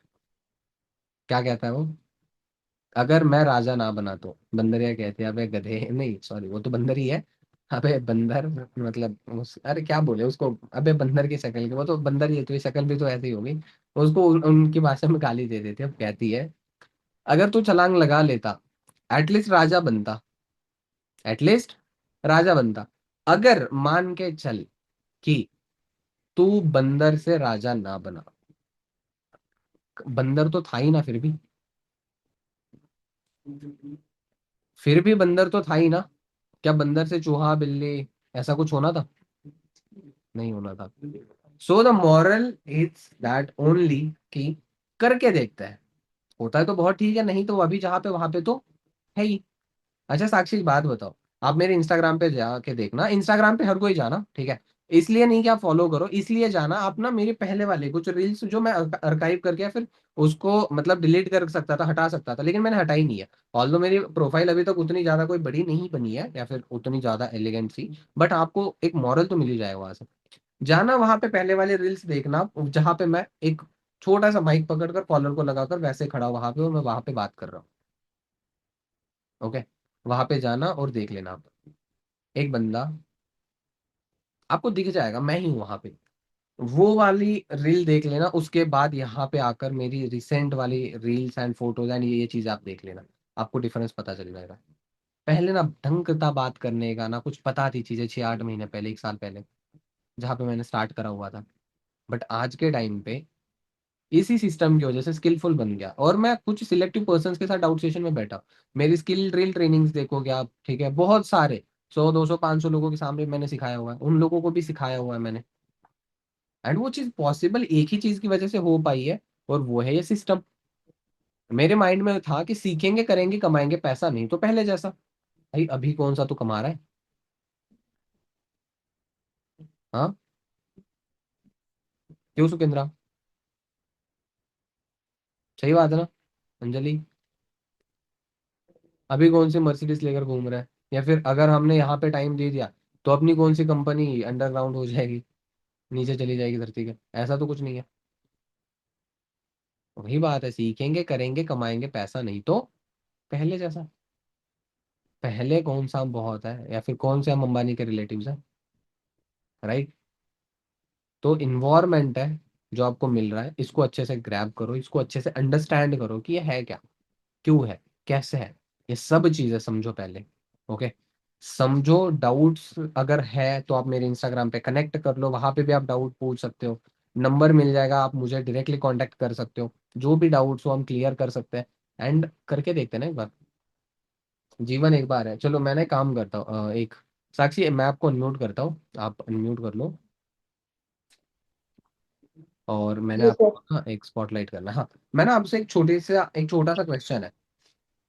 क्या कहता है वो? अगर मैं राजा ना बना तो। बंदरिया कहते हैं अबे गधे, नहीं सॉरी वो तो बंदर ही है, अबे बंदर, मतलब अरे क्या बोले उसको, अबे बंदर की शक्ल की, वो तो बंदर ही है तो ये शक्ल भी तो ऐसी ही होगी। उसको उनकी भाषा में गाली दे देते हैं। अब कहती है अगर तू छलांग लगा लेता एटलीस्ट राजा बनता, एटलीस्ट राजा बनता। अगर मान के चल कि तू बंदर से राजा ना बना, बंदर तो था ही ना फिर भी बंदर तो था ही ना। क्या बंदर से चूहा बिल्ली ऐसा कुछ होना था? नहीं होना था। So the moral is that only कि करके देखते हैं, होता है तो बहुत ठीक है, नहीं तो अभी जहाँ पे वहां पे तो है ही। अच्छा साक्षी एक बात बताओ, आप मेरे इंस्टाग्राम पे जाके देखना, इंस्टाग्राम पे हर कोई जाना ठीक है, इसलिए नहीं कि आप फॉलो करो, इसलिए जाना आप ना मेरे पहले वाले कुछ रील्स जो मैं अर्काइव करके या फिर उसको मतलब डिलीट कर सकता था, हटा सकता था, लेकिन मैंने हटाई नहीं है। ऑल्दो मेरी प्रोफाइल अभी तक उतनी ज्यादा कोई बड़ी नहीं बनी है या फिर उतनी ज्यादा एलिगेंट सी, बट आपको एक मॉरल तो मिल ही जाएगा वहां से। जाना वहां पे पहले वाले रील्स देखना, जहां पे मैं एक छोटा सा माइक पकड़कर कॉलर को लगाकर वैसे खड़ा वहां पे और मैं वहां पे बात कर रहा हूँ। ओके, वहां पे जाना और देख लेना आप, एक बंदा आपको दिख जाएगा, मैं ही हूँ वहां पे। वो वाली रील देख लेना, उसके बाद यहाँ पे आकर मेरी रिसेंट वाली रील्स एंड फोटोज एंड ये चीज आप देख लेना, आपको डिफरेंस पता चल जाएगा। पहले ना ढंग था बात करने का, ना कुछ पता थी चीजें 6-8 महीने पहले, 1 साल पहले जहाँ पे मैंने स्टार्ट करा हुआ था। बट आज के टाइम पे इसी सिस्टम की वजह से स्किलफुल बन गया, और मैं कुछ सिलेक्टिव पर्संस के साथ डाउट सेशन में बैठा। मेरी स्किल ड्रिल ट्रेनिंग्स देखोगे आप ठीक है, बहुत सारे 100, 200, 500 लोगों के सामने मैंने सिखाया हुआ है, उन लोगों को भी सिखाया हुआ है मैंने। एंड वो चीज पॉसिबल एक ही चीज की वजह से हो पाई है, और वो है ये सिस्टम। मेरे माइंड में था कि सीखेंगे करेंगे कमाएंगे पैसा, नहीं तो पहले जैसा। भाई अभी कौन सा तो कमा रहा है? हाँ, क्यों सुकेंद्रा? सही बात है ना अंजलि? अभी कौन सी मर्सिडीज लेकर घूम रहा है? या फिर अगर हमने यहाँ पे टाइम दे दिया तो अपनी कौन सी कंपनी अंडरग्राउंड हो जाएगी, नीचे चली जाएगी धरती के? ऐसा तो कुछ नहीं है। वही बात है, सीखेंगे करेंगे कमाएंगे पैसा, नहीं तो पहले जैसा। पहले कौन सा हम बहुत है, या फिर कौन से हम अंबानी के रिलेटिव्स हैं? राइट। तो इन्वायरमेंट है जो आपको मिल रहा है, इसको अच्छे से ग्रैब करो, इसको अच्छे से अंडरस्टैंड करो कि ये है क्या, क्यों है, कैसे है, ये सब चीजें समझो पहले। ओके, समझो। डाउट्स अगर है तो आप मेरे इंस्टाग्राम पे कनेक्ट कर लो, वहां पे भी आप डाउट पूछ सकते हो, नंबर मिल जाएगा, आप मुझे डायरेक्टली कांटेक्ट कर सकते हो, जो भी डाउट्स हो हम क्लियर कर सकते हैं। एंड करके देखते हैं ना एक बार, जीवन एक बार है। चलो मैंने काम करता हूँ, एक साक्षी मैं आपको अनम्यूट करता हूँ, आप अनम्यूट कर लो, और मैंने जी सर। आपको ना एक स्पॉटलाइट करना है। हाँ, मैं ना आपसे एक छोटा सा क्वेश्चन है,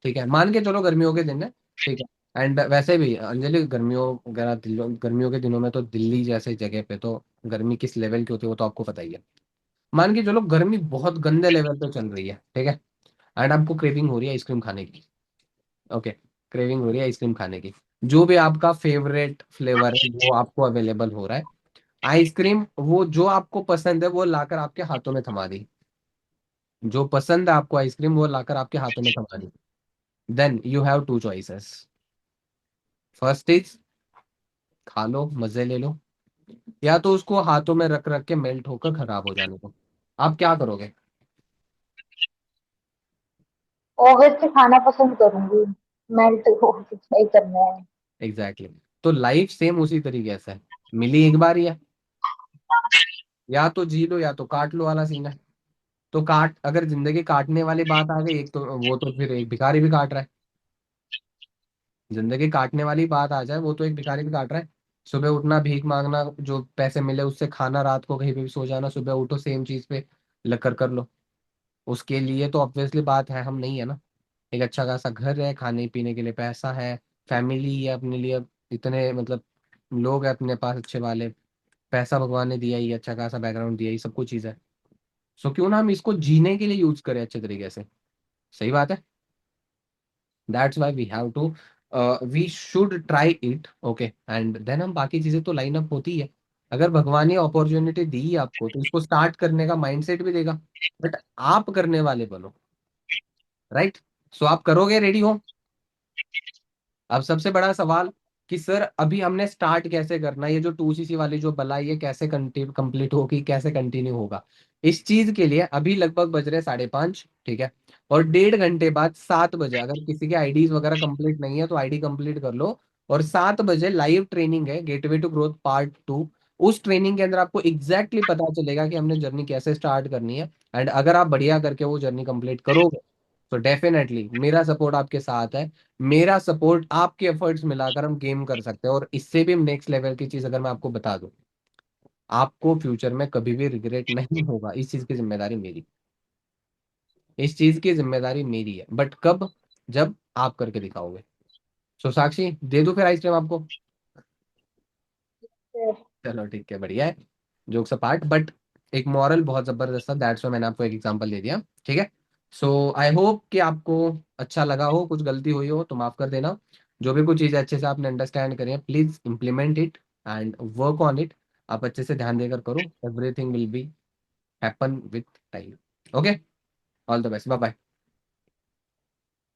ठीक है? मान के चलो गर्मियों के दिन है, ठीक है, एंड वैसे भी अंजलि गर्मियों वगैरह गर्मियों के दिनों में तो दिल्ली जैसे जगह पे तो गर्मी किस लेवल की होती है वो तो आपको पता ही है। मान के चलो गर्मी बहुत गंदे लेवल पे चल रही है, ठीक है, एंड आपको क्रेविंग हो रही है आइसक्रीम खाने की। ओके, क्रेविंग हो रही है आइसक्रीम खाने की, जो भी आपका फेवरेट फ्लेवर है वो आपको अवेलेबल हो रहा है। आइसक्रीम वो जो आपको पसंद है वो लाकर आपके हाथों में थमा दी, जो पसंद है आपको आइसक्रीम वो लाकर आपके हाथों में थमा दी। Then you have two choices. First is खा लो मजे ले लो, या तो उसको हाथों में रख रख के मेल्ट होकर खराब हो जाने को। आप क्या करोगे? ऑब्वियसली खाना पसंद करूंगी। मेल्ट हो नहीं करना है। Exactly exactly. तो लाइफ सेम उसी तरीके से है, मिली एक बार ही है, या तो जी लो या तो काट लो वाला सीन है। तो काट, अगर जिंदगी काटने वाली बात आ गई, एक तो वो तो फिर एक भिखारी भी काट रहा है। जिंदगी काटने वाली बात आ जाए, वो तो एक भिखारी भी काट रहा है। सुबह उठना भीख मांगना, जो पैसे मिले उससे खाना, रात को कहीं पे भी सो जाना, सुबह उठो सेम चीज पे लग कर लो। उसके लिए तो ऑब्वियसली बात है हम नहीं है ना। एक अच्छा खासा घर है, खाने पीने के लिए पैसा है, फैमिली है अपने लिए, इतने मतलब लोग हैं अपने पास अच्छे वाले, पैसा भगवान ने दिया ही, अच्छा खासा बैकग्राउंड दिया ही, सब कुछ चीज़ है। सो क्यों ना हम इसको जीने के लिए यूज करें अच्छे तरीके से। सही बात है। That's why we have to, we should try it. Okay, and then हम बाकी चीजें तो लाइन अप होती है। अगर भगवान ने अपॉर्चुनिटी दी आपको तो इसको स्टार्ट करने का माइंडसेट भी देगा, बट आप करने वाले बनो। राइट। सो आप करोगे, रेडी हो? अब सबसे बड़ा सवाल कि सर अभी हमने स्टार्ट कैसे करना है, ये जो 2cc वाली जो बला है, ये कैसे कंप्लीट होगी, कैसे कंटिन्यू होगा? इस चीज के लिए अभी लगभग बज रहे 5:30, ठीक है, और 1.5 घंटे बाद 7 बजे, अगर किसी के आईडीज वगैरह कंप्लीट नहीं है तो आईडी कंप्लीट कर लो, और 7 बजे लाइव ट्रेनिंग है, गेटवे टू ग्रोथ पार्ट 2। उस ट्रेनिंग के अंदर आपको एग्जैक्टली exactly पता चलेगा कि हमने जर्नी कैसे स्टार्ट करनी है। एंड अगर आप बढ़िया करके वो जर्नी कंप्लीट करोगे तो डेफिनेटली मेरा सपोर्ट आपके साथ है। मेरा सपोर्ट, आपके एफर्ट्स मिलाकर हम गेम कर सकते हैं, और इससे भी नेक्स्ट लेवल की चीज अगर मैं आपको बता दूं, आपको फ्यूचर में कभी भी रिग्रेट नहीं होगा। इस चीज की जिम्मेदारी मेरी, इस चीज की जिम्मेदारी मेरी है। बट कब? जब आप करके दिखाओगे। सो साक्षी, दे दूं फिर आइसक्रीम आपको? चलो ठीक है, बढ़िया है। जोक्स अपार्ट, बट एक मॉरल बहुत जबरदस्त था, दैट्स व्हाई मैंने आपको एक एग्जांपल दे दिया। ठीक है। सो आई होप कि आपको अच्छा लगा हो, कुछ गलती हुई हो तो माफ कर देना। जो भी कुछ चीज़ें अच्छे से आपने अंडरस्टैंड करी है, please implement it and work on it. आप अच्छे से ध्यान देकर करो, everything will be happen with time. Okay, all the best, bye bye.